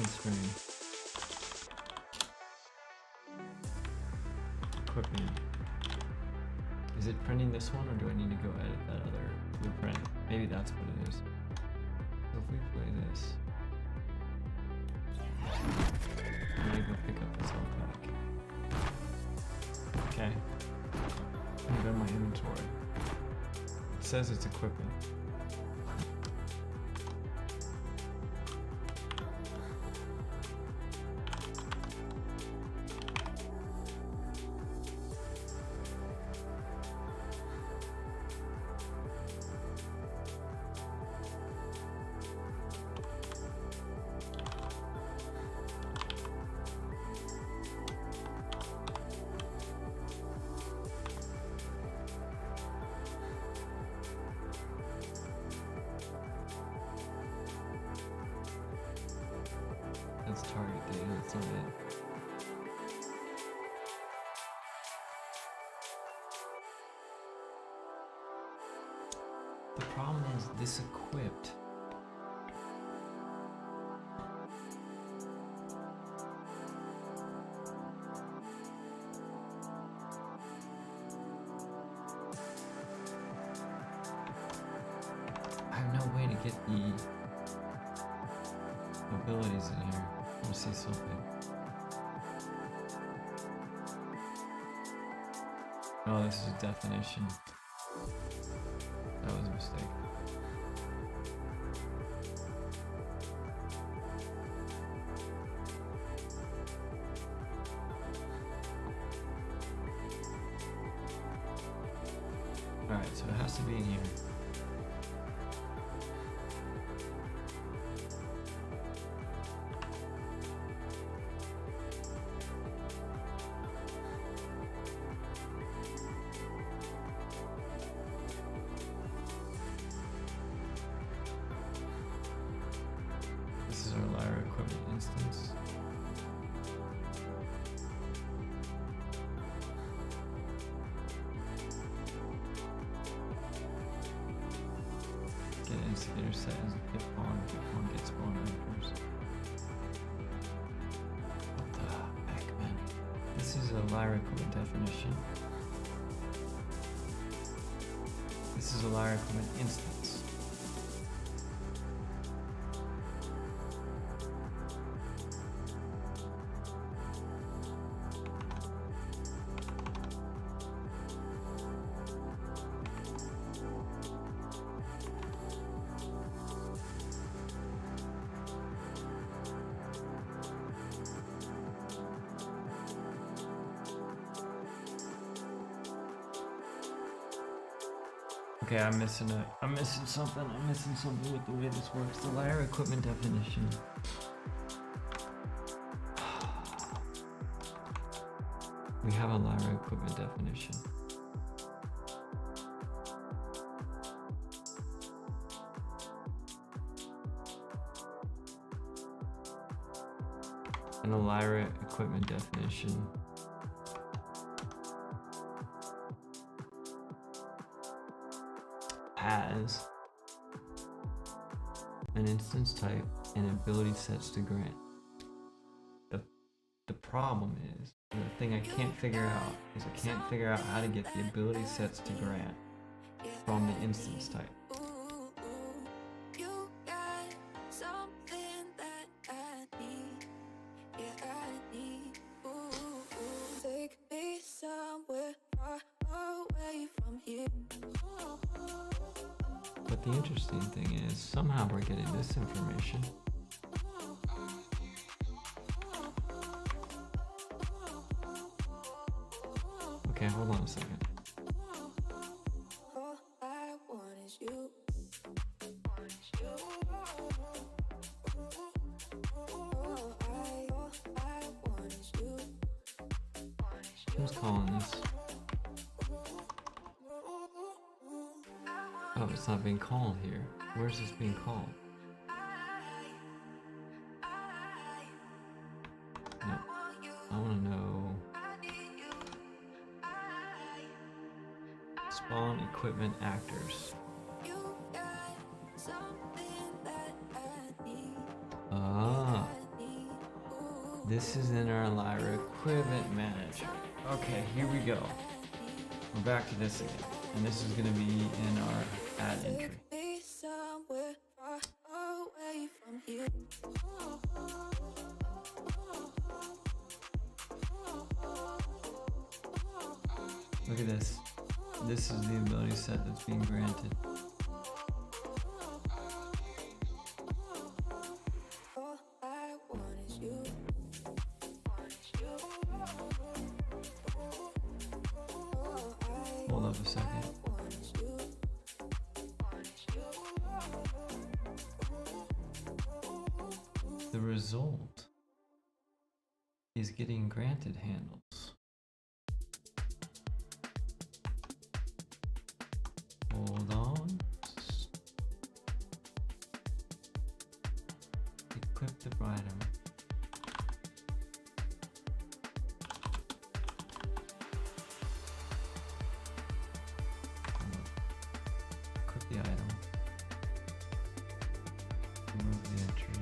Screen. Equipping. Is it printing this one or do I need to go edit that other blueprint? Maybe that's what it is. So if we play this, I'm gonna go pick up his health back. Okay. I'm in my inventory. It says it's equipping. That's target data, that's not it. The problem is this equipped. I have no way to get the abilities in here. I want to see something. Oh, this is a definition. That was a mistake. Alright, so it has to be in here. This is our Lyra equipment instance. Get instigator settings, get pawn gets spawn actors. What the heck, man? This is a Lyra equipment definition. This is a Lyra equipment instance. Okay, I'm missing something. I'm missing something with the way this works. The Lyra equipment definition. We have a Lyra equipment definition. And a Lyra equipment definition has an instance type and ability sets to grant. The problem is, the thing I can't figure out is I can't figure out how to get the ability sets to grant from the instance type. But the interesting thing is, somehow we're getting this information. Okay, hold on a second. Who's calling this? Oh, it's not being called here. Where's this being called? No. I want to know. Spawn equipment actors. Ah. This is in our Lyra equipment manager. Okay, here we go. We're back to this again. And this is going to be in our add entry. Look at this. This is the ability set that's being granted. Hold up a second. The result is getting granted handles. Hold on. Equip the item. Equip the item. Remove the entry.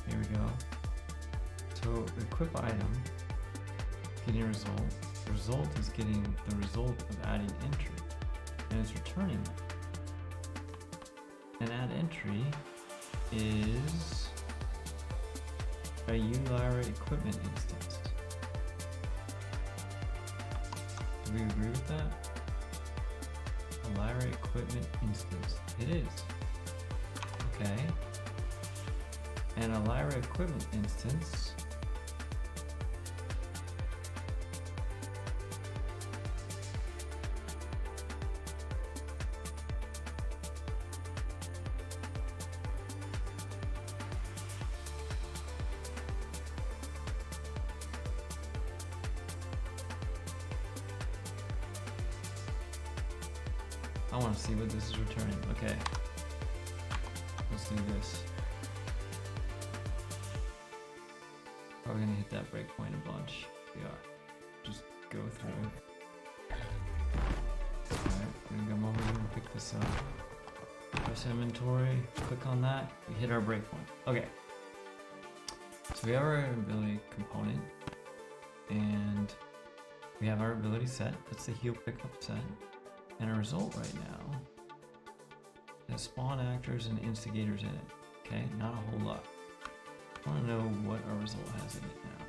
Here we go. So equip item, getting a result. The result is getting the result of adding entry, and it's returning that. And add entry is a Ulyra equipment instance. Do we agree with that? A Lyra equipment instance. It is. Okay. And a Lyra equipment instance I want to see what this is returning. Okay. Let's do this. Probably gonna hit that breakpoint a bunch. We are. Just go through. Alright, we're gonna come over here and pick this up. Press inventory, click on that, we hit our breakpoint. Okay. So we have our ability component, and we have our ability set. That's the heal pickup set. And our result right now has spawn actors and instigators in it. Okay, not a whole lot. I want to know what our result has in it now.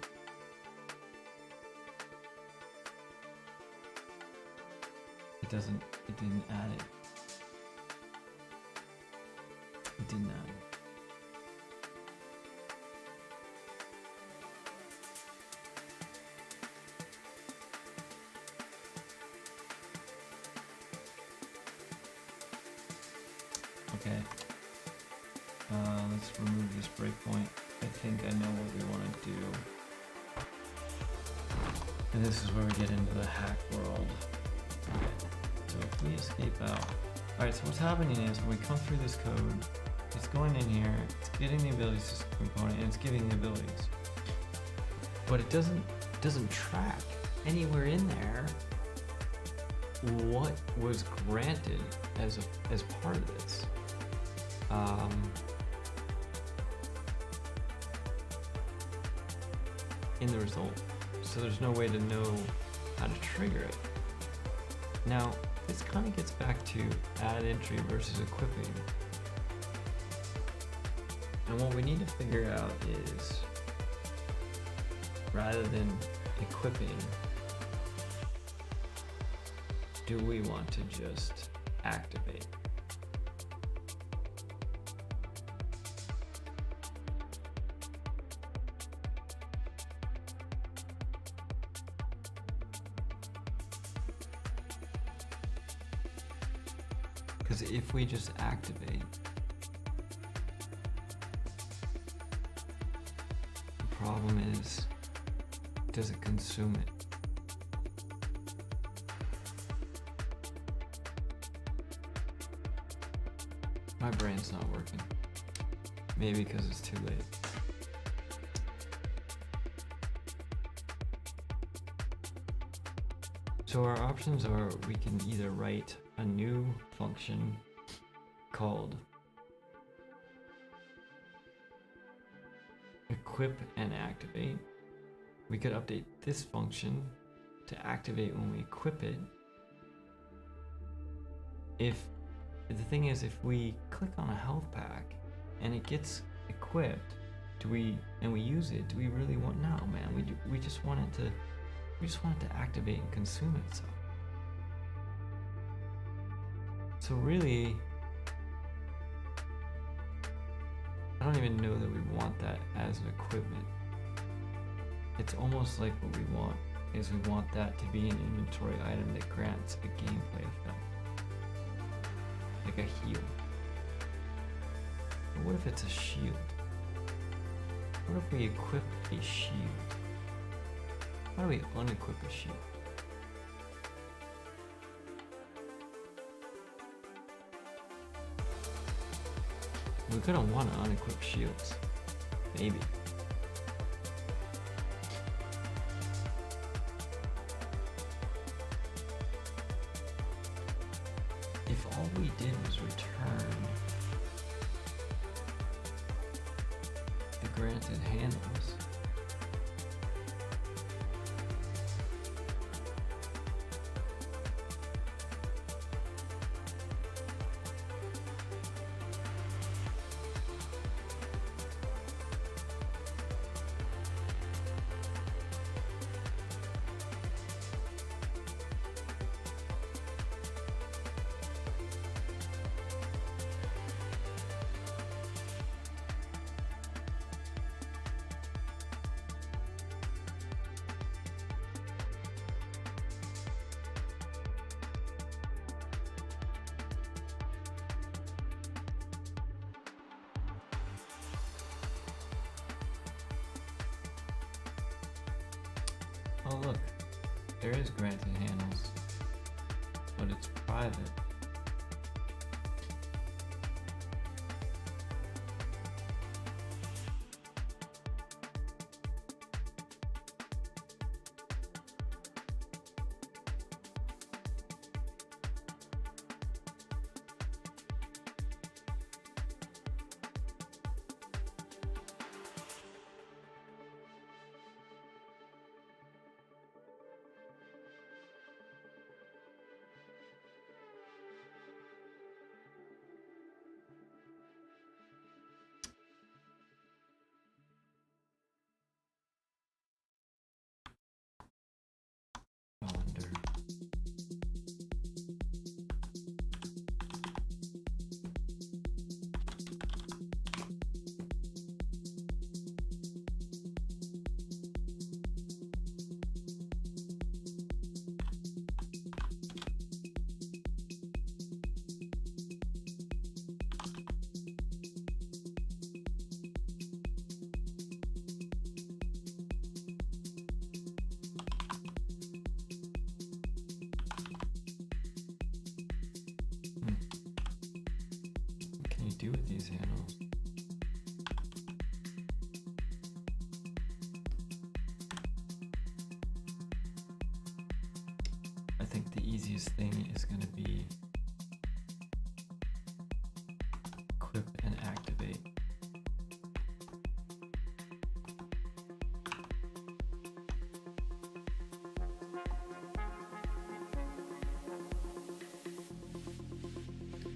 It didn't add it. It didn't add it. Okay. Let's remove this breakpoint. I think I know what we want to do. And this is where we get into the hack world. Okay. So if we escape out. Alright, so what's happening is when we come through this code, it's going in here, it's getting the ability system component, and it's giving the abilities. But it doesn't track anywhere in there what was granted as part of this. In the result. So there's no way to know how to trigger it. Now, this kind of gets back to add entry versus equipping. And what we need to figure out is, rather than equipping, do we want to just activate? Because if we just activate, the problem is, does it consume it? My brain's not working. Maybe because it's too late. So our options are, we can either write a new function called equip and activate. We could update this function to activate when we equip it if The thing is, if we click on a health pack and it gets equipped, we use it, do we really want? No, man. We just want it to activate and consume itself. So really, I don't even know that we want that as an equipment. It's almost like what we want is we want that to be an inventory item that grants a gameplay effect. Like a heal. But what if it's a shield? What if we equip a shield? How do we unequip a shield? We're gonna want to unequip shields. Maybe. If all we did was return the granted handles, oh look, there is granted handles, but it's private. Calendar. What can you do with these handles? I think the easiest thing is going to be equip and activate.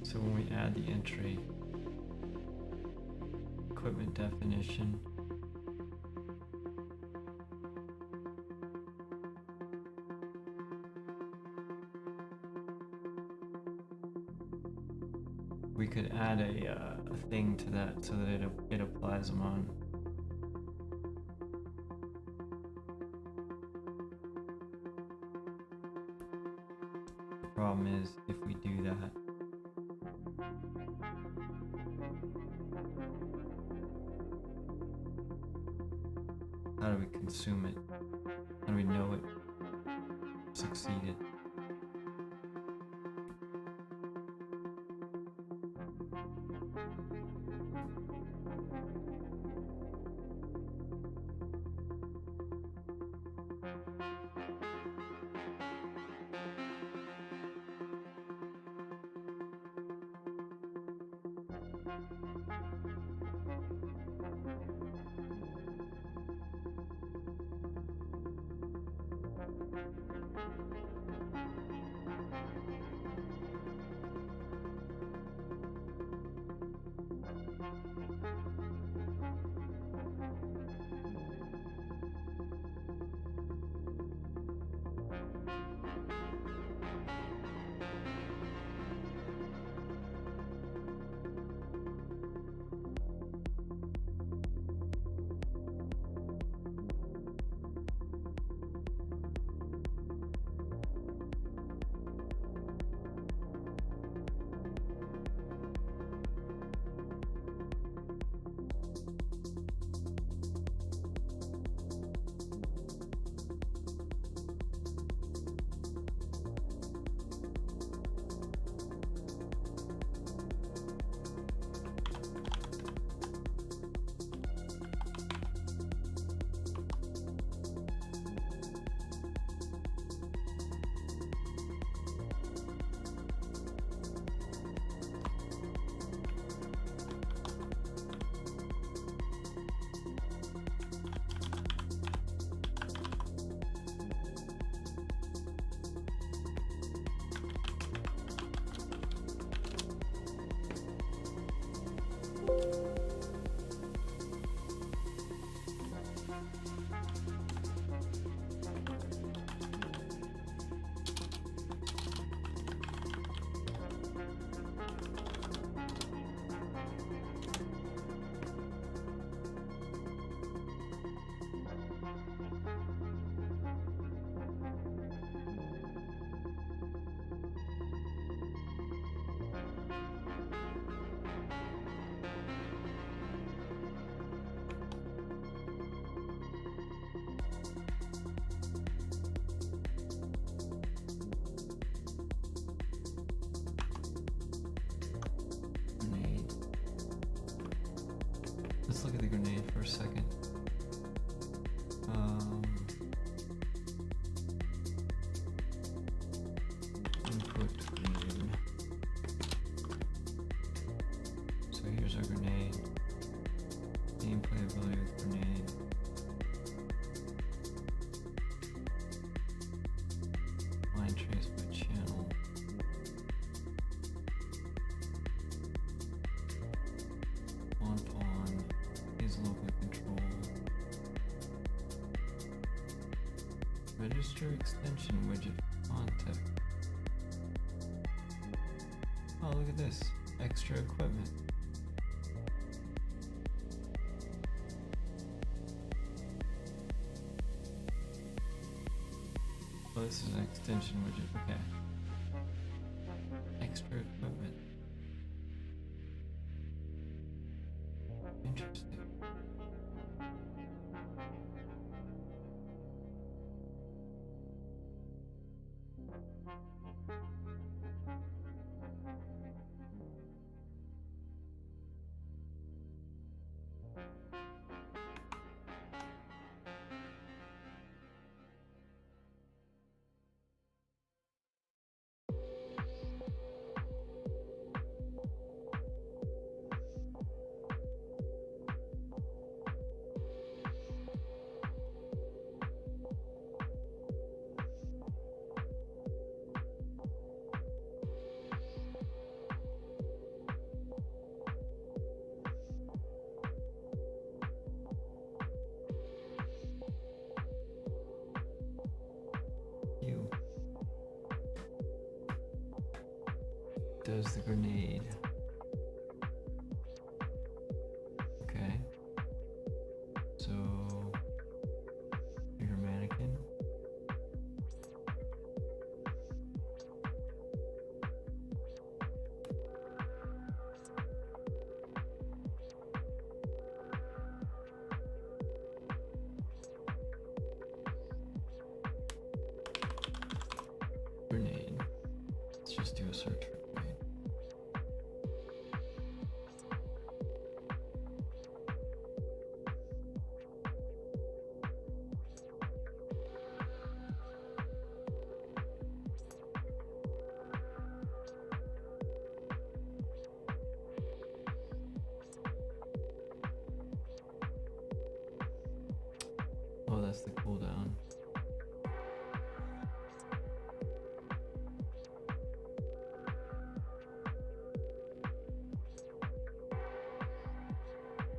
So when we add the entry, equipment definition, we could add a thing to that so that it applies them on. The problem is if we do that, how do we consume it? How do we know it succeeded? Grenade. Let's look at the grenade for a second. Input grenade. So here's our grenade. Gameplay ability with grenade. Line trace by channel. On is locally controlled. Register extension widget context. Oh, look at this. Extra equipment. Oh, this is an extension widget. Okay. Extra equipment. Interesting. Does the grenade. Okay. So your mannequin. Grenade. Let's just do a search for grenade. Oh, that's the cooldown.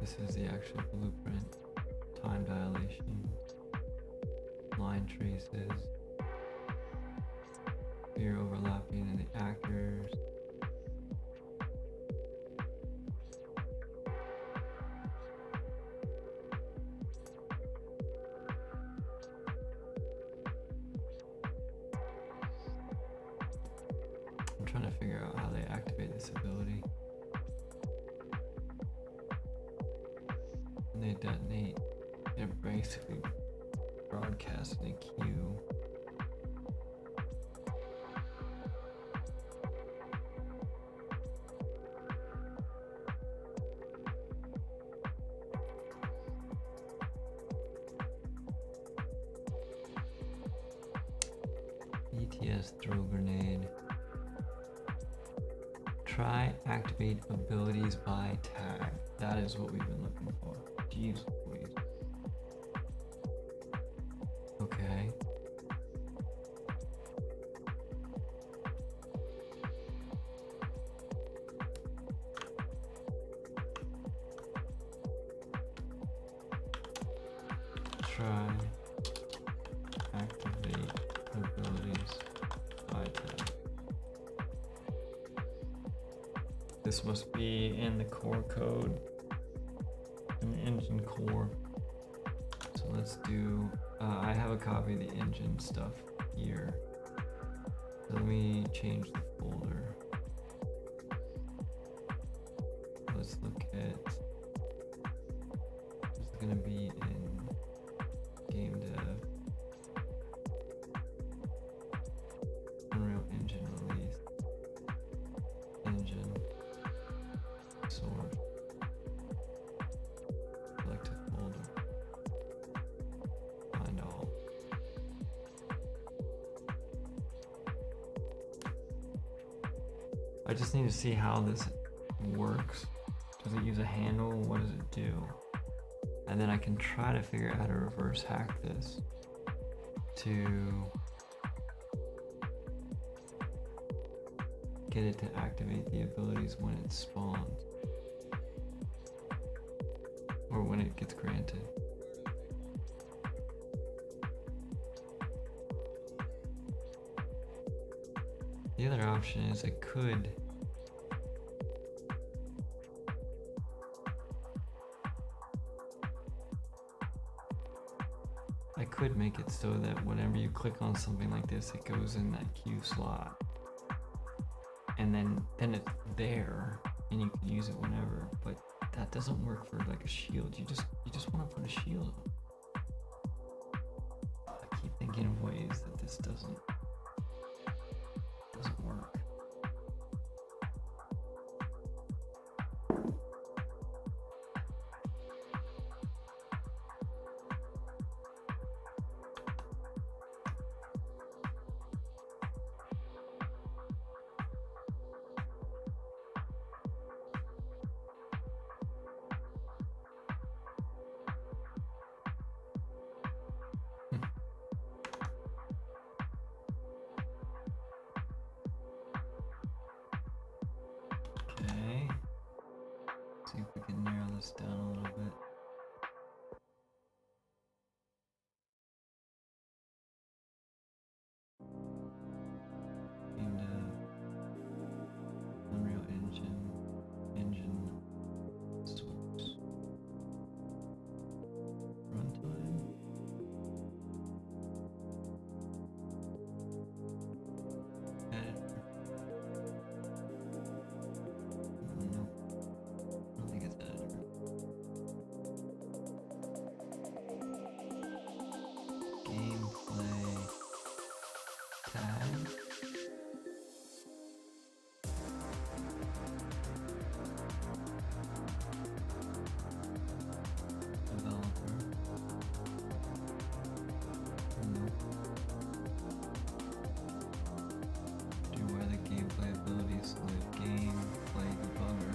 This is the actual blueprint. Time dilation. Line traces. Fear overlapping in the actors. I'm trying to figure out how they activate this ability. When they detonate, it basically broadcasts in a queue. ETS throw grenade. Try activate abilities by tag. That is what we've been looking for. Jeez Louise. Okay. try activate abilities by tab. This must be in the core code, in the engine core. So let's do, I have a copy of the engine stuff here. So let me change the folder. Let's look at, it's gonna be in game dev, Unreal Engine release, engine, source, select a folder, find all. I just need to see how this works. Does it use a handle? What does it do? And then I can try to figure out how to reverse hack this to get it to activate the abilities when it spawns or when it gets granted. The other option is I could make it so that whenever you click on something like this, it goes in that queue slot. And then it's there and you can use it whenever, but that doesn't work for like a shield. You just want to put a shield on. I keep thinking of ways that this doesn't work. Okay, see if we can narrow this down a little bit. And Unreal Engine source runtime. Editor. Nope. I don't think it's editor. Gameplay tag. Developer. Nope. Do where the gameplay abilities live. Gameplay debugger.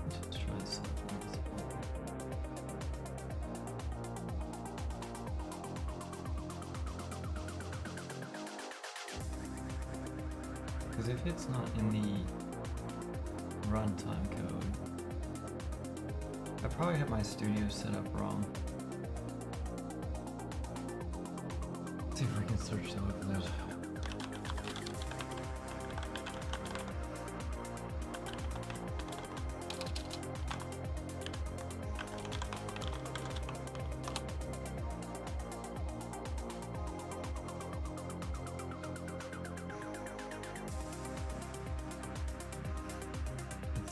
Let's try something else. Because if it's not in the runtime code, I probably have my studio set up wrong. Let's see if we can search to look for those.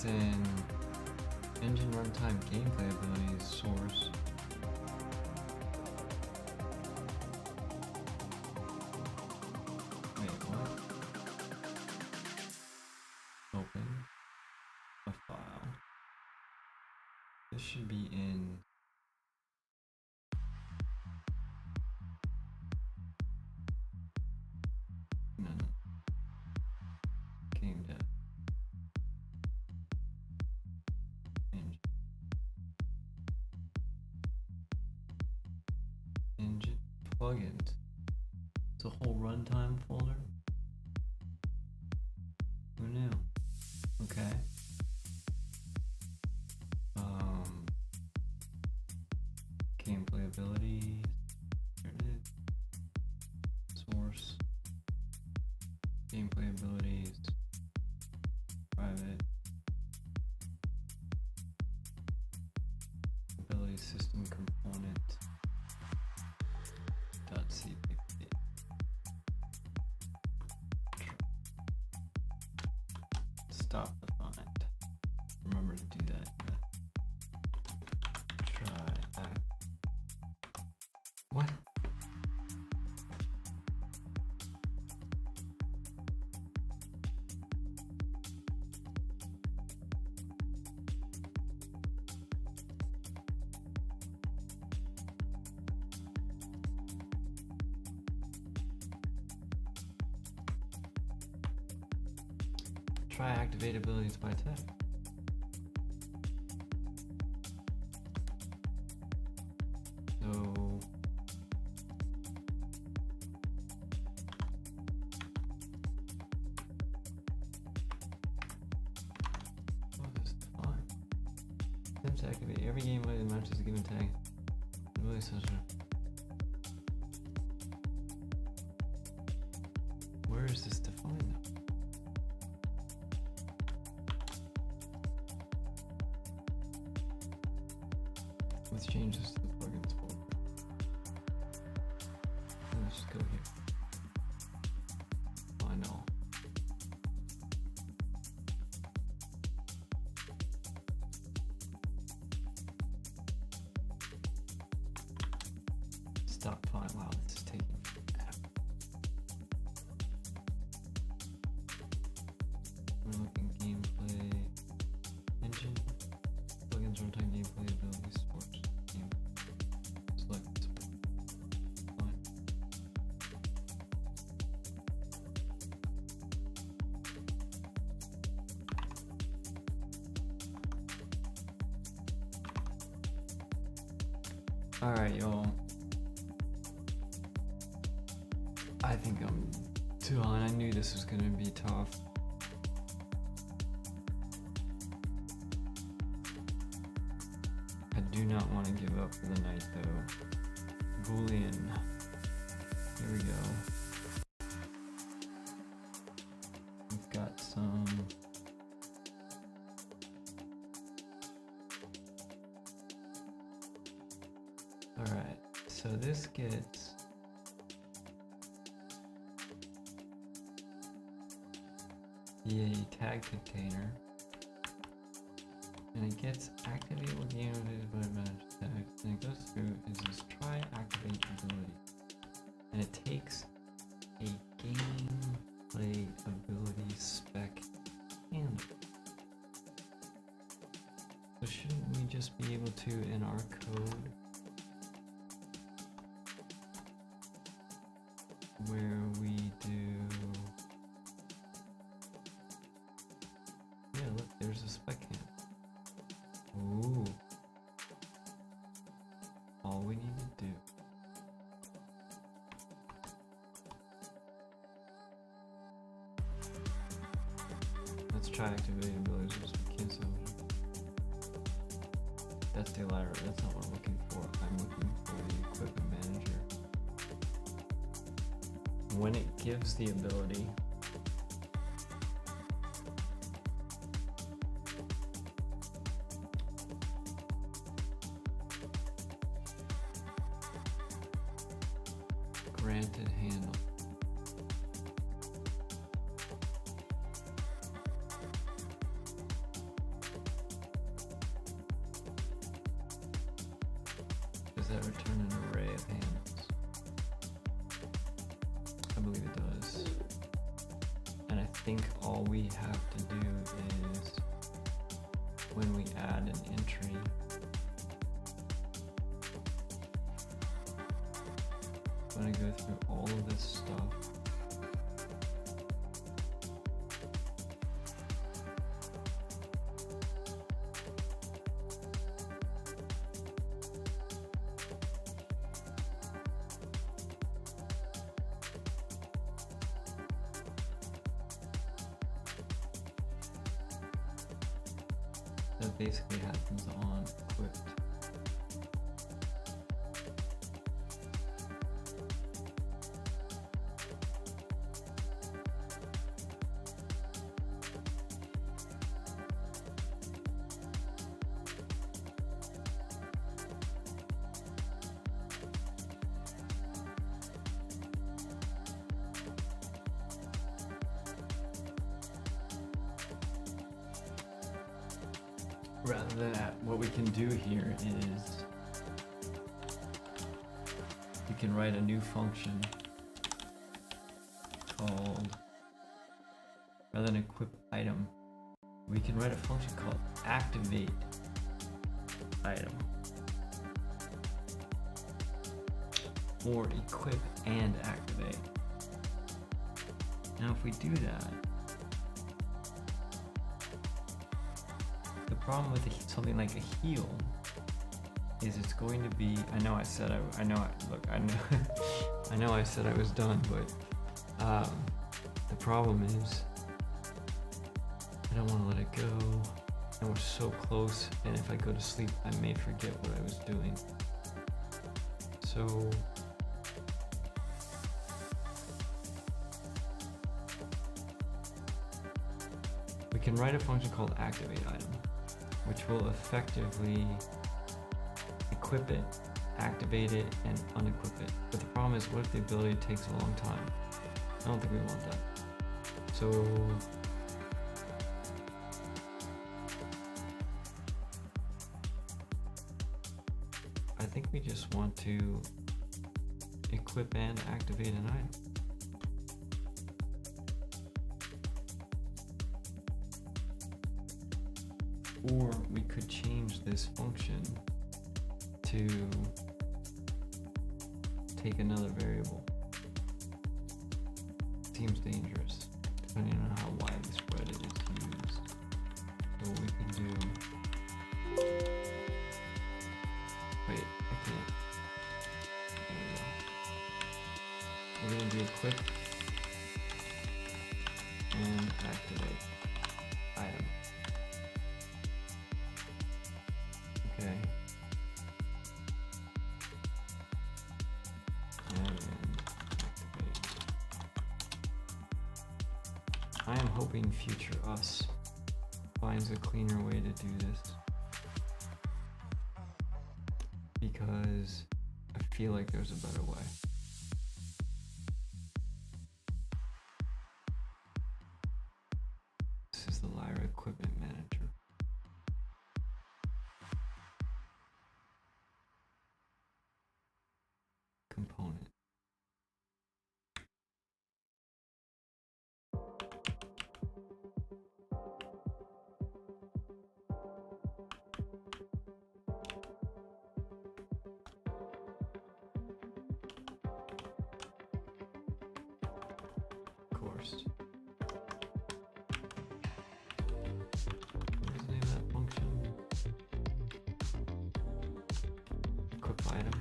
in engine runtime gameplay abilities source. Wait, what? Open a file. This should be in. No, no. Game dev. Engine plugins. It's a whole runtime folder. Who knew? Okay. Gameplay abilities. There it is. Source. Gameplay abilities. Private. Ability system component. .cpp. Stop the find. Remember to do that. Try that. What? Try activate abilities by text. So what is defined? Attempt to activate every gameplay that matches a given tag. Ability session. Where is this defined though? Let's change this to the plugins folder. Let's just go here. Find all. Stop find. Wow, this is taking forever. We're looking gameplay engine. Plugins runtime gameplay abilities source. Select this one. Fine. Alright, y'all. I think I'm too on. I knew this was gonna be tough. I do not want to give up for the night though. Boolean. Here we go. We've got some. Alright, so this gets the tag container. And it gets activate with game by manage tags, and it goes through is this try activate ability, and it takes a gameplay ability spec handle. So shouldn't we just be able to in our code where we do look, there's a spec handle. Ooh. All we need to do. Let's try activating abilities so we cancel it. That's the library. That's not what I'm looking for. I'm looking for the equipment manager. When it gives the ability, granted handle. that return an array of handles? I believe it does. And I think all we have to do is when we add an entry, when I go through all of this stuff, that basically happens on equipped. Rather than that, what we can do here is we can write a new function called, rather than equip item, we can write a function called activate item, or equip and activate. Now if we do that, the problem with something like a heal is it's going to be, I know I said I know I said I was done, but the problem is I don't want to let it go, and we're so close, and if I go to sleep I may forget what I was doing. So we can write a function called activate item, which will effectively equip it, activate it, and unequip it. But the problem is, what if the ability takes a long time? I don't think we want that. So I think we just want to equip and activate an item. Or we could change this function to take another variable. Seems dangerous, depending on how widespread it is used. So what we can do, wait, I can't. There we go. We're gonna do equip and activate item. Okay. And activate. I am hoping future us finds a cleaner way to do this, because I feel like there's a better way. This is the Lyra Equipment Manager. Component. Course. What's the name of that function? Equip item.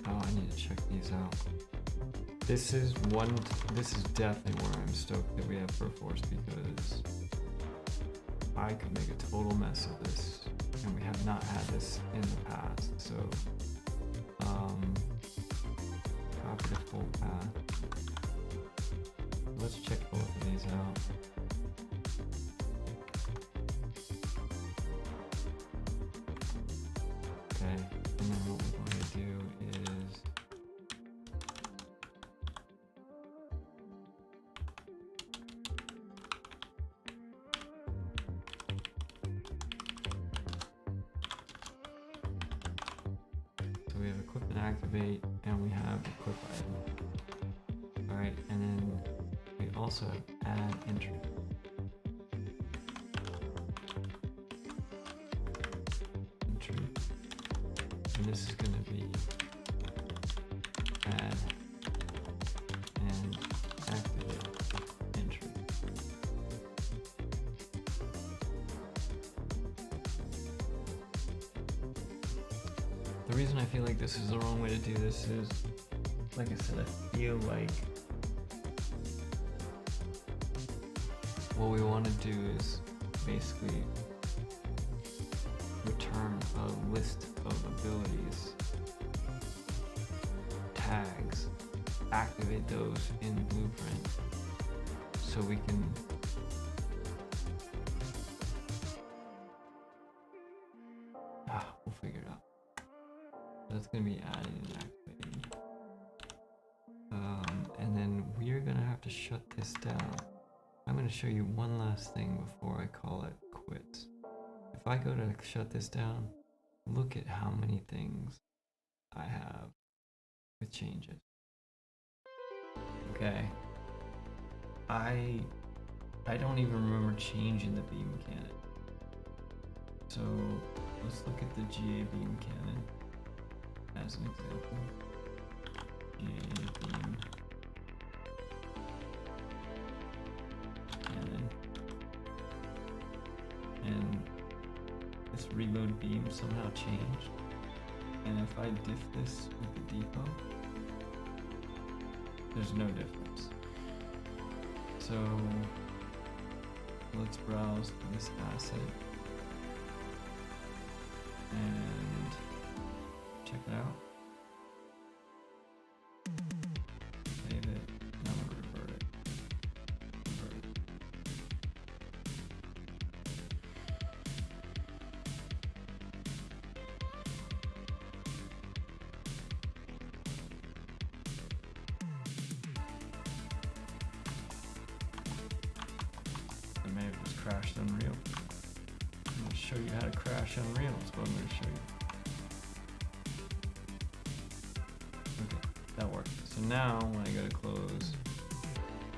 Oh, I need to check these out. This is definitely where I'm stoked that we have Perforce, because I could make a total mess of this, and we have not had this in the past. So, copy the full path. Let's check both of these out. Okay. And then what we're going to do is so we have equip and activate, and we have equip item. Alright, and then we also have add entry. And this is going to be add and activate entry. The reason I feel like this is the wrong way to do this is, like I said, I feel like what we want to do is basically return a list of abilities, tags, activate those in Blueprint so we can we'll figure it out. That's going to be adding and activating. And then we're going to have to shut this down. I'm going to show you one last thing before I call it quits. If I go to shut this down, look at how many things I have with changes. Okay. I don't even remember changing the beam cannon. So let's look at the GA beam cannon as an example. GA beam cannon. And this reload beam somehow changed, and if I diff this with the depot, there's no difference. So let's browse this asset and check it out. Save it, and I'm gonna revert it. I may have just crashed Unreal. I'm going to show you how to crash Unreal. That's what I'm going to show you. Okay, that worked. So now when I go to close,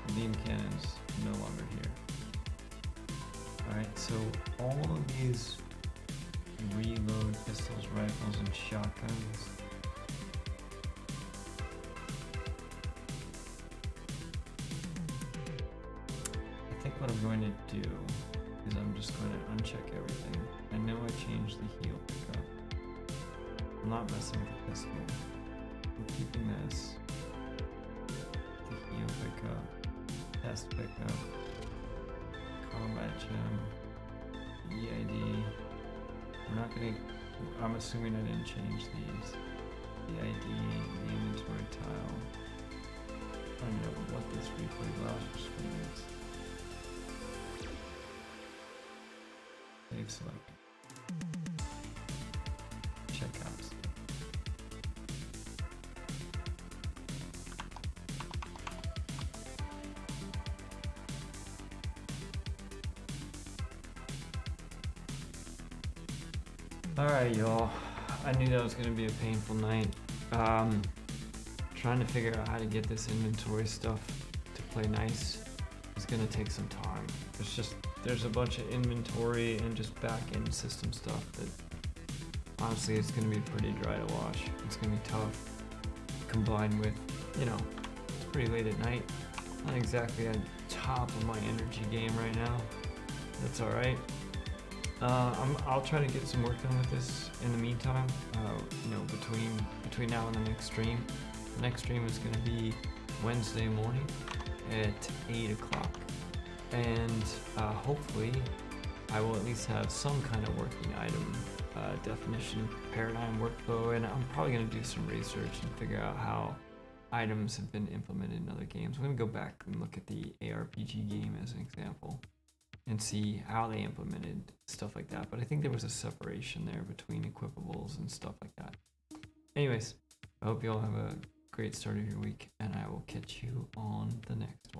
the beam cannon's no longer here. Alright, so all of these reload pistols, rifles, and shotguns, I think what I'm going to do is I'm just going to uncheck everything. I know I changed the heal pickup. I'm not messing with the pistol. I'm keeping this. The heal pickup, test pickup, combat gem, EID. We're not going to, I'm assuming I didn't change these. The ID, the inventory tile. I don't know what this replay browser screen is. Save select. Checkouts. Alright, y'all. I knew that was going to be a painful night. Trying to figure out how to get this inventory stuff to play nice is going to take some time. There's a bunch of inventory and just back-end system stuff that honestly it's going to be pretty dry to wash. It's going to be tough, combined with, you know, it's pretty late at night. Not exactly at top of my energy game right now. That's alright. I'll try to get some work done with this in the meantime, you know, between now and the next stream. The next stream is going to be Wednesday morning at 8 o'clock. And hopefully I will at least have some kind of working item definition paradigm workflow, and I'm probably going to do some research and figure out how items have been implemented in other games. I'm going to go back and look at the ARPG game as an example and see how they implemented stuff like that. But I think there was a separation there between equipables and stuff like that. Anyways, I hope you all have a great start of your week, and I will catch you on the next